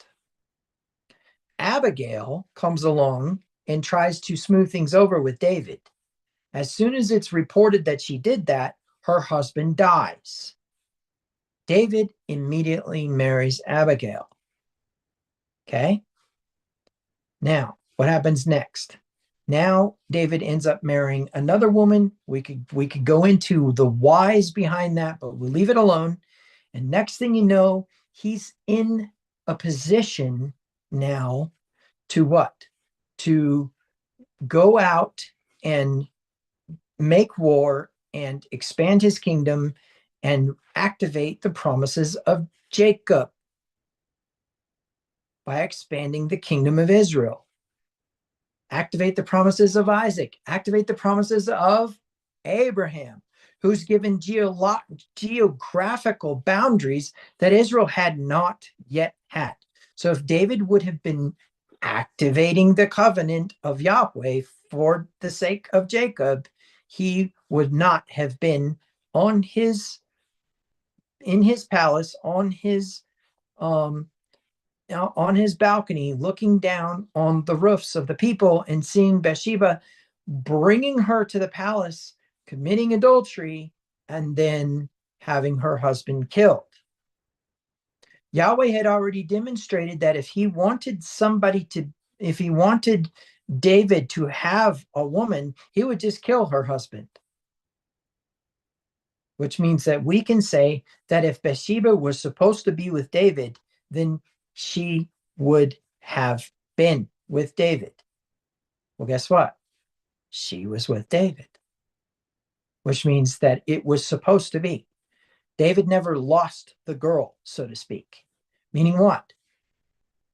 Abigail comes along and tries to smooth things over with David. As soon as it's reported that she did that, her husband dies. David immediately marries Abigail. Okay? Now, what happens next? Now David ends up marrying another woman. We could go into the whys behind that, but we'll leave it alone. And next thing you know, he's in a position now to what? To go out and make war and expand his kingdom and activate the promises of Jacob by expanding the kingdom of Israel. Activate the promises of Isaac. Activate the promises of Abraham, who's given geographical boundaries that Israel had not yet had. So if David would have been activating the covenant of Yahweh for the sake of Jacob, he would not have been in his palace, on his balcony, looking down on the roofs of the people and seeing Bathsheba, bringing her to the palace, committing adultery, and then having her husband killed. Yahweh had already demonstrated that if he wanted David to have a woman, he would just kill her husband. Which means that we can say that if Bathsheba was supposed to be with David, then she would have been with David. Well, guess what? She was with David, which means that it was supposed to be. David never lost the girl, so to speak. Meaning what?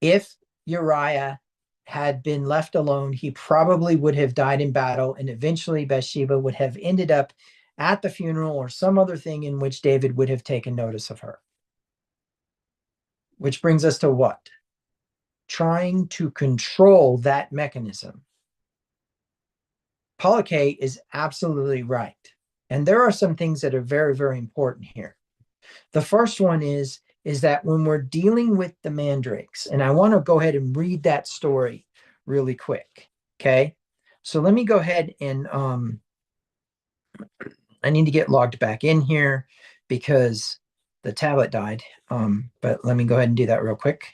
If Uriah had been left alone, he probably would have died in battle, and eventually Bathsheba would have ended up at the funeral or some other thing in which David would have taken notice of her. Which brings us to what? Trying to control that mechanism. Polike is absolutely right. And there are some things that are very, very important here. The first one is is that when we're dealing with the mandrakes, and I want to go ahead and read that story really quick. Okay. So let me go ahead and I need to get logged back in here because the tablet died. But let me go ahead and do that real quick.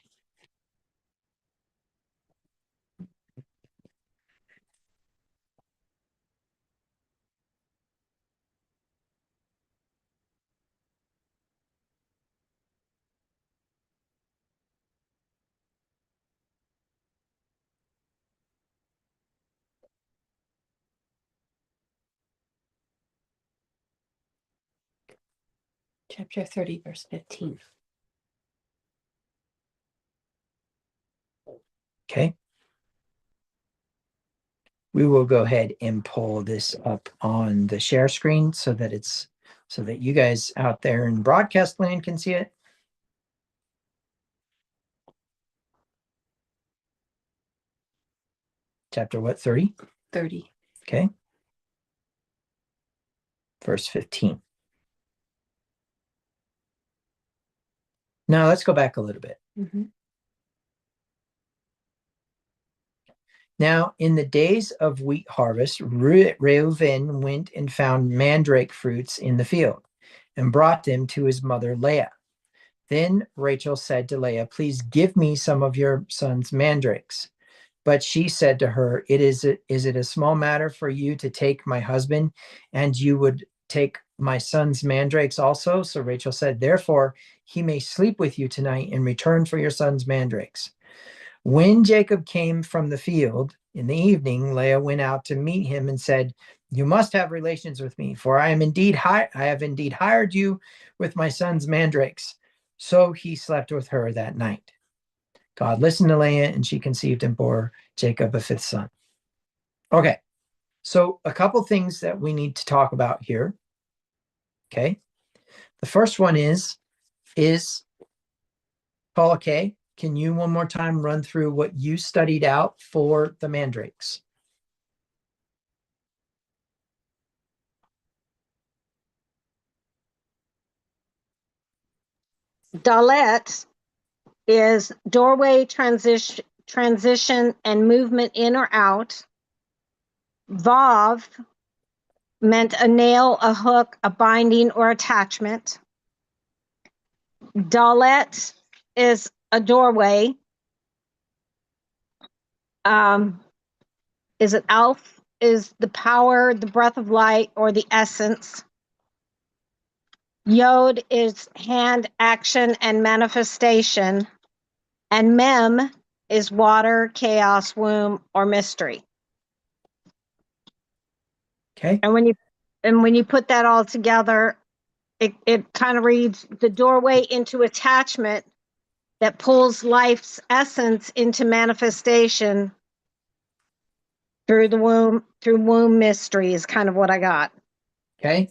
Chapter 30, verse 15. Okay. We will go ahead and pull this up on the share screen so that you guys out there in broadcast land can see it. Chapter what, 30? 30. Okay. Verse 15. Now let's go back a little bit. Mm-hmm. Now, in the days of wheat harvest, Reuben went and found mandrake fruits in the field and brought them to his mother Leah. Then Rachel said to Leah, "Please give me some of your son's mandrakes." But she said to her, is it a small matter for you to take my husband, and you would take my son's mandrakes also? So Rachel said, "Therefore, he may sleep with you tonight in return for your son's mandrakes." When Jacob came from the field in the evening, Leah went out to meet him and said, "You must have relations with me, for I have indeed hired you with my son's mandrakes." So he slept with her that night. God listened to Leah, and she conceived and bore Jacob a fifth son. Okay, so a couple things that we need to talk about here. Okay, the first one is Paul K. Can you one more time run through what you studied out for the mandrakes? Dalet is doorway, transition and movement in or out. Vav meant a nail, a hook, a binding or attachment. Dalet is a doorway. Is it Alf? Is the power, the breath of light, or the essence? Yod is hand, action, and manifestation. And Mem is water, chaos, womb, or mystery. Okay. And when you put that all together, it kind of reads the doorway into attachment that pulls life's essence into manifestation through the womb, through womb mystery is kind of what I got. Okay.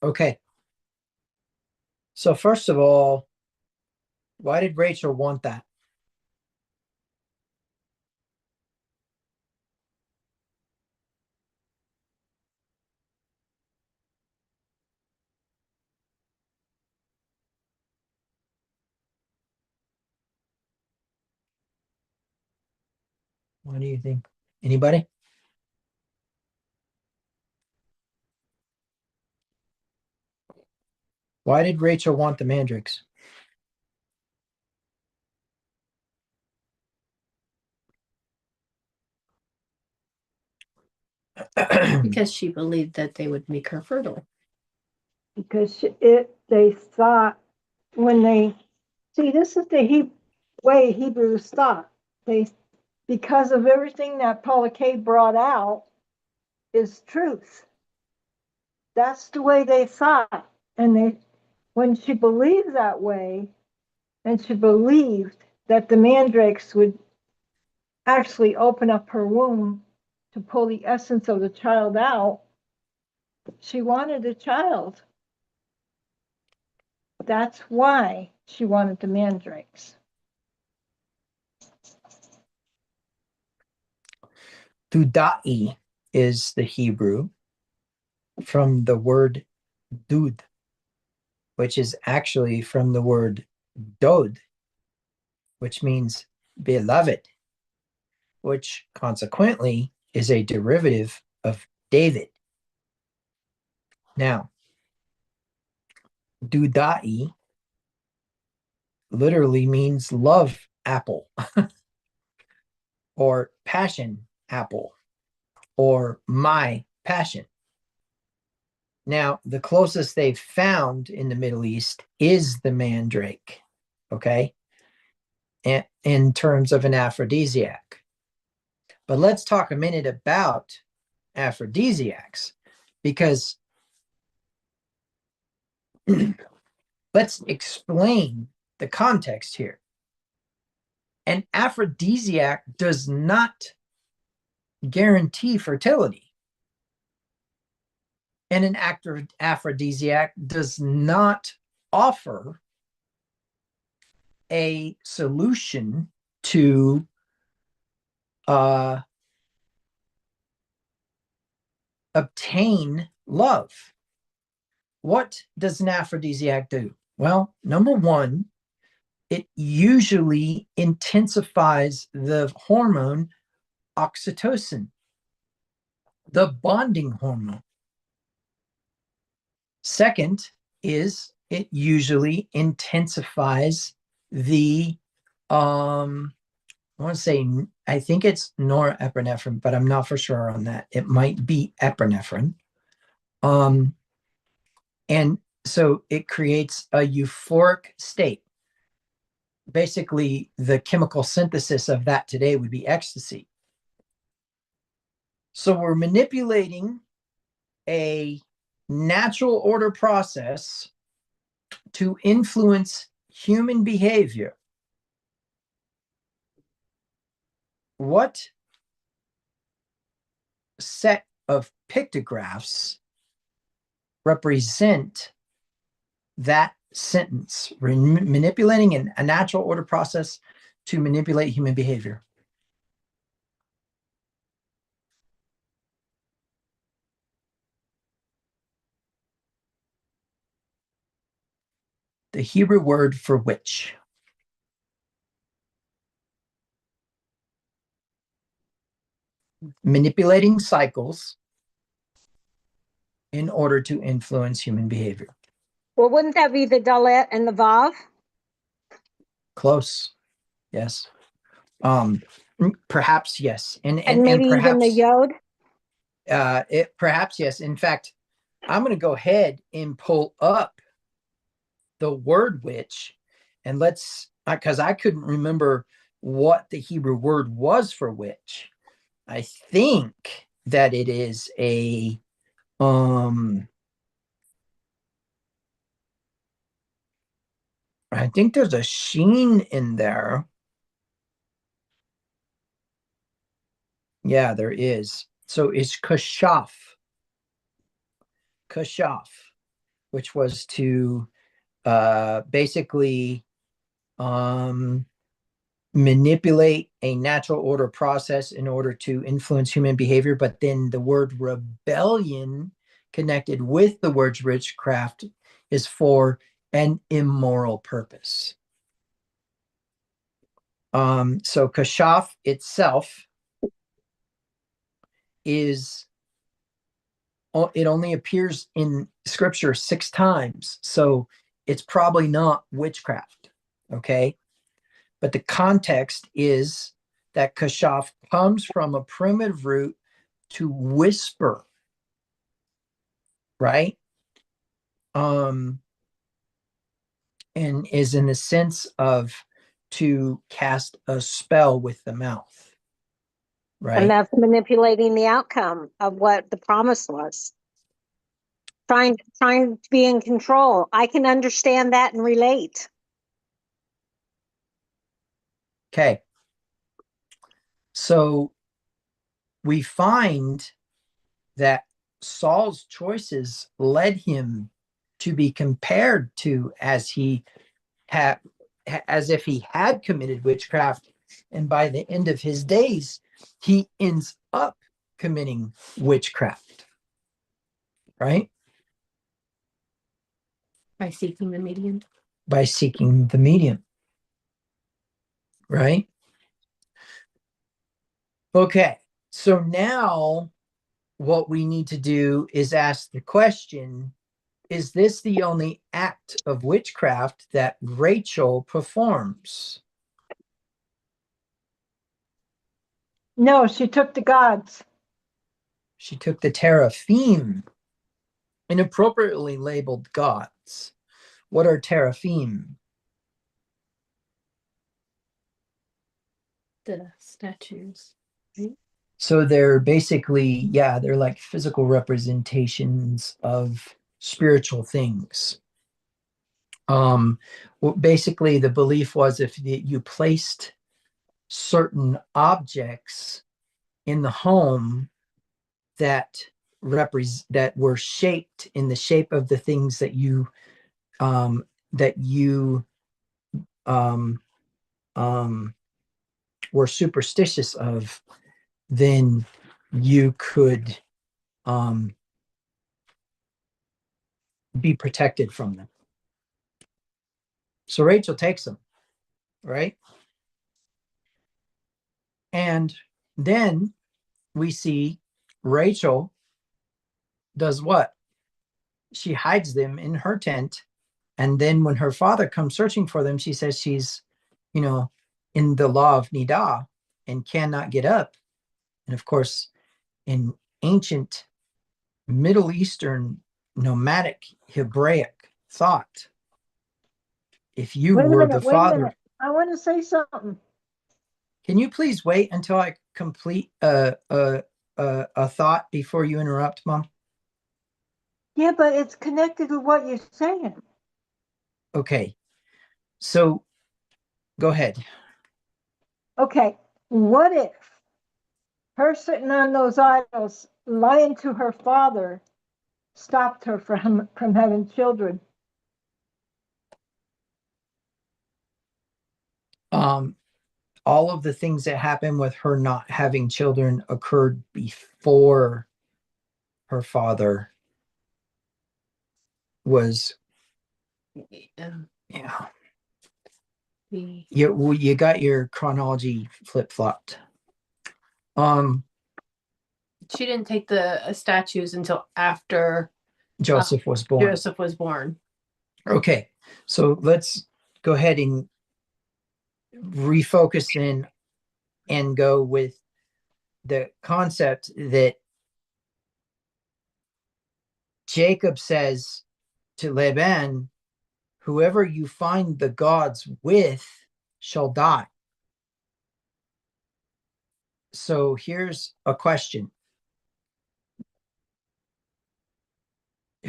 Okay. So first of all, why did Rachel want that? What do you think? Anybody? Why did Rachel want the mandrakes? Because she believed that they would make her fertile. Because they thought when they see, this is the way Hebrews thought. They, because of everything that Paula K brought out is truth. That's the way they thought, and when she believed that way, and she believed that the mandrakes would actually open up her womb to pull the essence of the child out, she wanted a child. That's why she wanted the mandrakes. Dudai is the Hebrew from the word dud, which is actually from the word dod, which means beloved, which consequently is a derivative of David. Now, Dudai literally means love apple or passion apple or my passion. Now, the closest they've found in the Middle East is the mandrake, okay, and in terms of an aphrodisiac. But let's talk a minute about aphrodisiacs, because let's explain the context here. An aphrodisiac does not guarantee fertility. And an aphrodisiac does not offer a solution to obtain love. What does an aphrodisiac do? Well, number one, it usually intensifies the hormone oxytocin, the bonding hormone. Second is it usually intensifies the I want to say, I think it's norepinephrine, but I'm not for sure on that. It might be epinephrine. And so it creates a euphoric state. Basically, the chemical synthesis of that today would be ecstasy. So we're manipulating a natural order process to influence human behavior. What set of pictographs represent that sentence? We're manipulating a natural order process to manipulate human behavior. The Hebrew word for witch. Manipulating cycles in order to influence human behavior. Well, wouldn't that be the Dalet and the Vav? Close. Yes. Perhaps yes. And maybe perhaps, even the Yod? Perhaps yes. In fact, I'm going to go ahead and pull up the word witch, and let's, because I couldn't remember what the Hebrew word was for witch. I think that it is a I think there's a sheen in there. Yeah, there is. So it's kashaf. Kashaf, which was to basically manipulate a natural order process in order to influence human behavior. But then the word rebellion connected with the word witchcraft is for an immoral purpose. So kashaf itself is, it only appears in scripture 6 times. So it's probably not witchcraft. Okay. But the context is that kashaf comes from a primitive root to whisper, right? And is in the sense of to cast a spell with the mouth, right? And that's manipulating the outcome of what the promise was. trying to be in control. I can understand that and relate. Okay. So we find that Saul's choices led him to be compared to as if he had committed witchcraft, and by the end of his days, he ends up committing witchcraft, right? By seeking the medium. By seeking the medium, right? Okay, so now what we need to do is ask the question, is this the only act of witchcraft that Rachel performs? No, she took the gods. She took the teraphim, inappropriately labeled gods. What are teraphim? The statues. Right? So they're basically, they're like physical representations of spiritual things. Basically, the belief was if you placed certain objects in the home that were shaped in the shape of the things that you um, um, were superstitious of, then you could be protected from them. So Rachel takes them, right? And then we see Rachel does what? She hides them in her tent. And then when her father comes searching for them, she says she's, in the law of Nidah and cannot get up. And of course, in ancient Middle Eastern nomadic Hebraic thought, if you Wait a were the minute, wait a father, minute. I want to say something. can you please wait until I complete a thought before you interrupt, Mom? Yeah, but it's connected to what you're saying. Okay, so go ahead. Okay, what if her sitting on those idols, lying to her father, stopped her from having children? All of the things that happened with her not having children occurred before her father was, Um, yeah. the You got your chronology flip-flopped. She didn't take the statues until after Joseph was born. Joseph was born. Okay, so let's go ahead and refocus in and go with the concept that Jacob says to Laban, whoever you find the gods with shall die. So here's a question.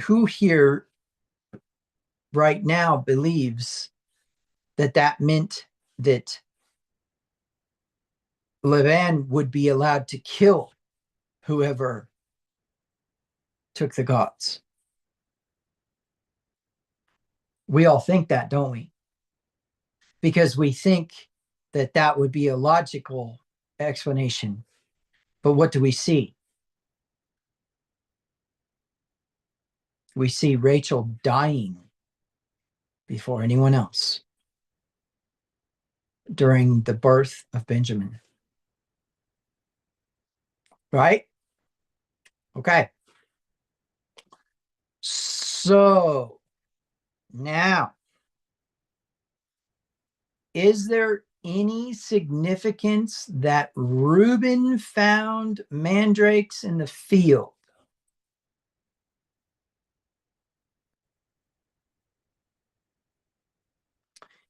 Who here right now believes that that meant that Laban would be allowed to kill whoever took the gods? We all think that, don't we? Because we think that that would be a logical explanation. But what do we see? We see Rachel dying before anyone else during the birth of Benjamin. Right? Okay. So now, is there any significance that Reuben found mandrakes in the field?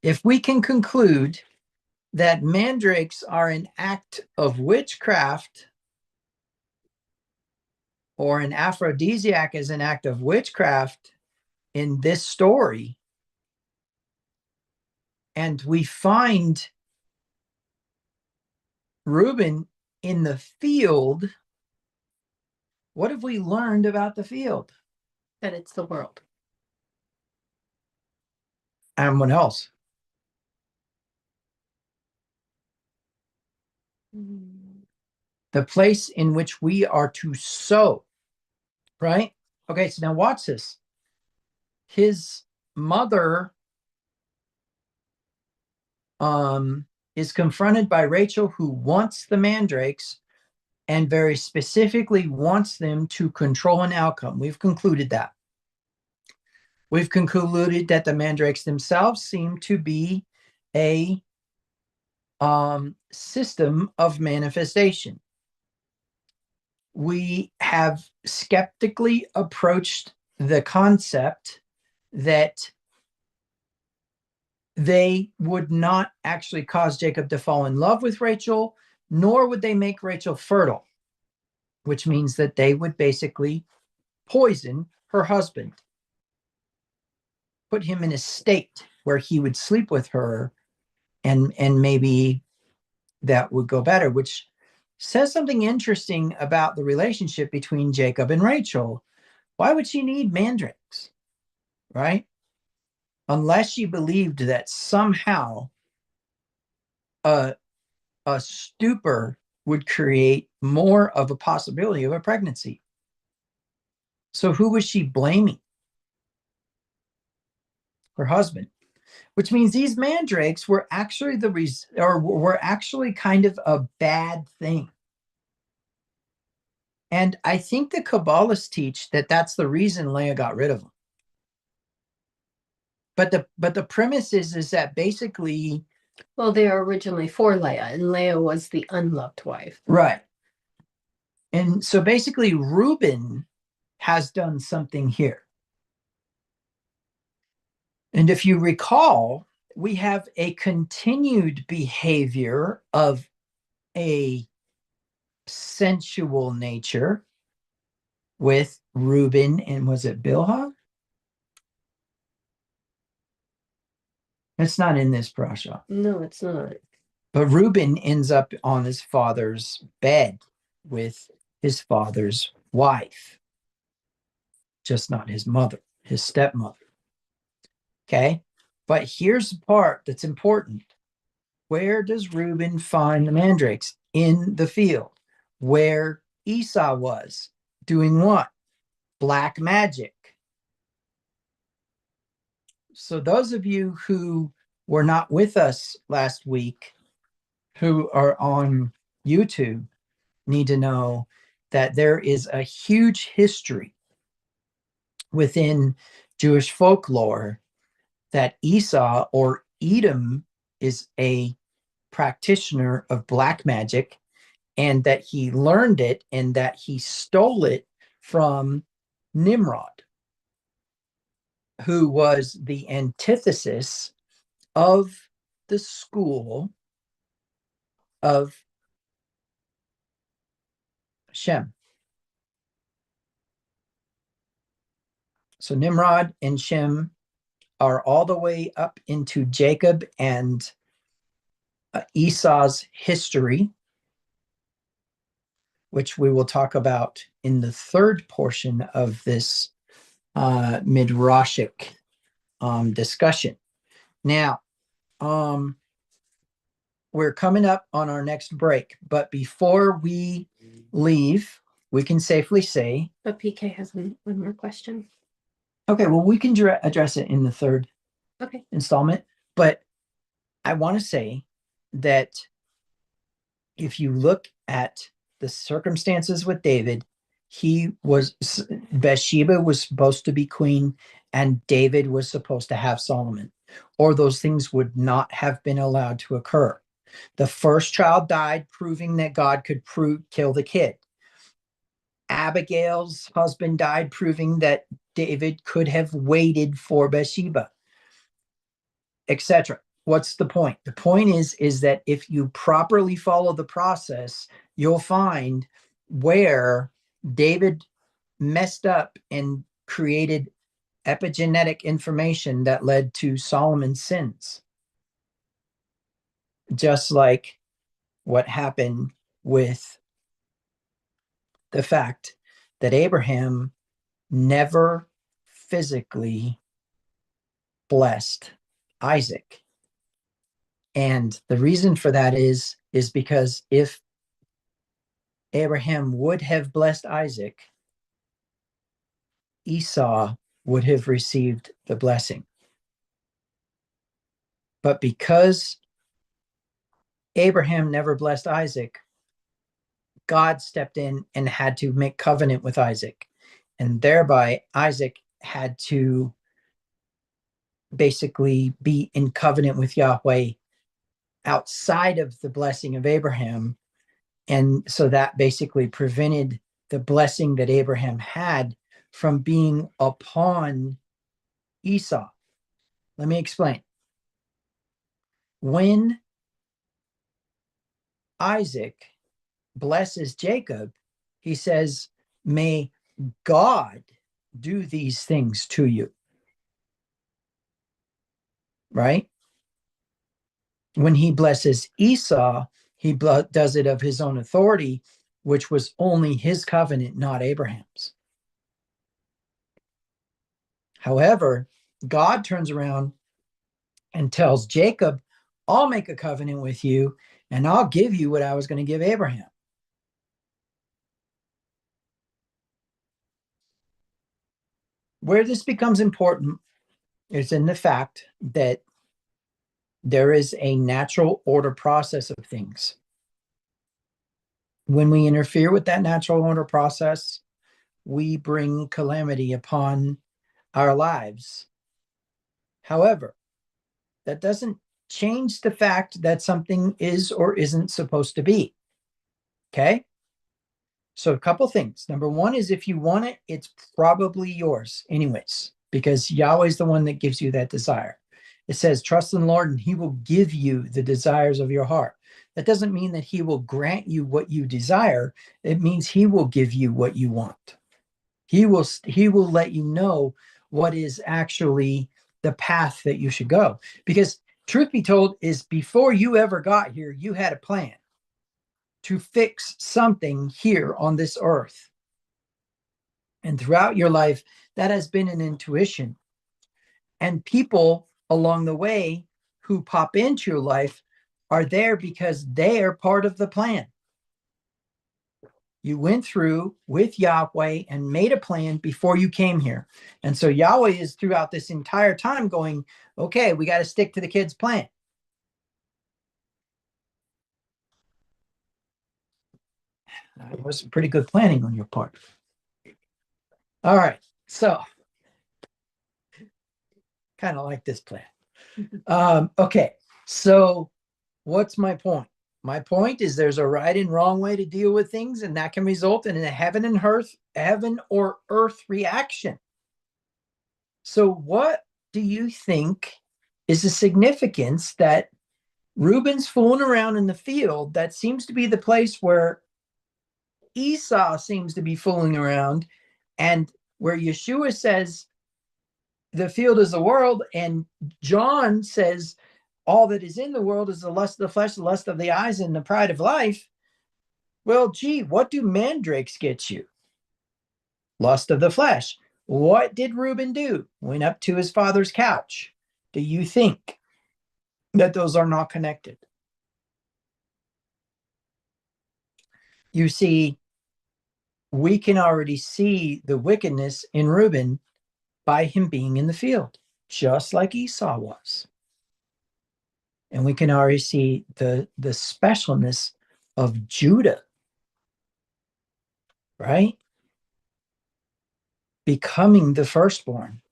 If we can conclude that mandrakes are an act of witchcraft, or an aphrodisiac as an act of witchcraft in this story, and we find Reuben in the field, what have we learned about the field? That it's the world. And what else? The place in which we are to sow, right? Okay, so now watch this. His mother is confronted by Rachel, who wants the mandrakes and very specifically wants them to control an outcome. We've concluded that. We've concluded that the mandrakes themselves seem to be a system of manifestation. We have skeptically approached the concept that they would not actually cause Jacob to fall in love with Rachel, nor would they make Rachel fertile, which means that they would basically poison her husband, put him in a state where he would sleep with her, and maybe that would go better, which says something interesting about the relationship between Jacob and Rachel. Why would she need mandrakes, right? Unless she believed that somehow a stupor would create more of a possibility of a pregnancy. So who was she blaming? Her husband. Which means these mandrakes were actually were actually kind of a bad thing. And I think the Kabbalists teach that that's the reason Leah got rid of them. But the premise is that basically, well, they are originally for Leah, and Leah was the unloved wife. right. And so basically Reuben has done something here. And if you recall, we have a continued behavior of a sensual nature with Reuben, and was it Bilhah? It's not in this parasha. No, it's not. But Reuben ends up on his father's bed with his father's wife, just not his mother, his stepmother. Okay, but here's the part that's important. Where does Reuben find the mandrakes? In the field, where Esau was doing what? Black magic. So those of you who were not with us last week, who are on YouTube, need to know that there is a huge history within Jewish folklore that Esau, or Edom, is a practitioner of black magic, and that he learned it and that he stole it from Nimrod, who was the antithesis of the school of Shem. So Nimrod and Shem are all the way up into Jacob and Esau's history, which we will talk about in the third portion of this Midrashic discussion. Now, we're coming up on our next break, but before we leave, we can safely say, But PK has one more question. okay, well, we can address it in the third Okay. installment, but I want to say that if you look at the circumstances with David, Bathsheba was supposed to be queen, and David was supposed to have Solomon, or those things would not have been allowed to occur. The first child died, proving that God could kill the kid. Abigail's husband died, proving that David could have waited for Bathsheba, etc. What's the point? The point is that if you properly follow the process, you'll find where David messed up and created epigenetic information that led to Solomon's sins. Just like what happened with the fact that Abraham never physically blessed Isaac. And the reason for that is because if Abraham would have blessed Isaac, Esau would have received the blessing. But because Abraham never blessed Isaac, God stepped in and had to make covenant with Isaac. And thereby, Isaac had to basically be in covenant with Yahweh outside of the blessing of Abraham. And so that basically prevented the blessing that Abraham had from being upon Esau. Let me explain. When Isaac blesses Jacob, he says, may God do these things to you. Right? When he blesses Esau, he does it of his own authority, which was only his covenant, not Abraham's. However, God turns around and tells Jacob, I'll make a covenant with you and I'll give you what I was going to give Abraham. Where this becomes important is in the fact that there is a natural order process of things. When we interfere with that natural order process, we bring calamity upon our lives. However, that doesn't change the fact that something is or isn't supposed to be. Okay? So a couple things. Number one is if you want it, it's probably yours anyways, because Yahweh's the one that gives you that desire. It says, trust in the Lord and he will give you the desires of your heart. That doesn't mean that he will grant you what you desire. It means he will give you what you want. He will let you know what is actually the path that you should go. Because truth be told is before you ever got here, you had a plan to fix something here on this earth. And throughout your life, that has been an intuition. And people along the way who pop into your life are there because they are part of the plan. You went through with Yahweh and made a plan before you came here. And so Yahweh is throughout this entire time going, okay, we got to stick to the kid's plan. It was pretty good planning on your part. All right. So kind of like this plan. Okay. So what's my point? My point is there's a right and wrong way to deal with things, and that can result in a heaven or earth reaction. So what do you think is the significance that Reuben's fooling around in the field? That seems to be the place where Esau seems to be fooling around, and where Yeshua says the field is the world, and John says all that is in the world is the lust of the flesh, the lust of the eyes, and the pride of life. Well, gee, what do mandrakes get you? Lust of the flesh. What did Reuben do? Went up to his father's couch. Do you think that those are not connected? You see, we can already see the wickedness in Reuben by him being in the field, just like Esau was. And we can already see the specialness of Judah, right? Becoming the firstborn.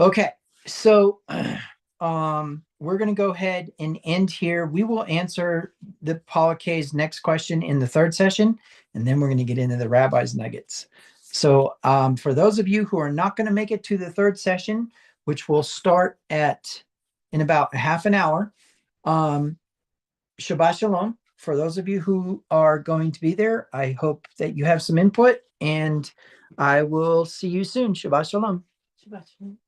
Okay, so we're going to go ahead and end here. We will answer the Paula K's next question in the third session, and then we're going to get into the Rabbi's nuggets. So for those of you who are not going to make it to the third session, which will start in about half an hour, Shabbat Shalom. for those of you who are going to be there, I hope that you have some input, and I will see you soon. Shabbat shalom. Shabbat shalom.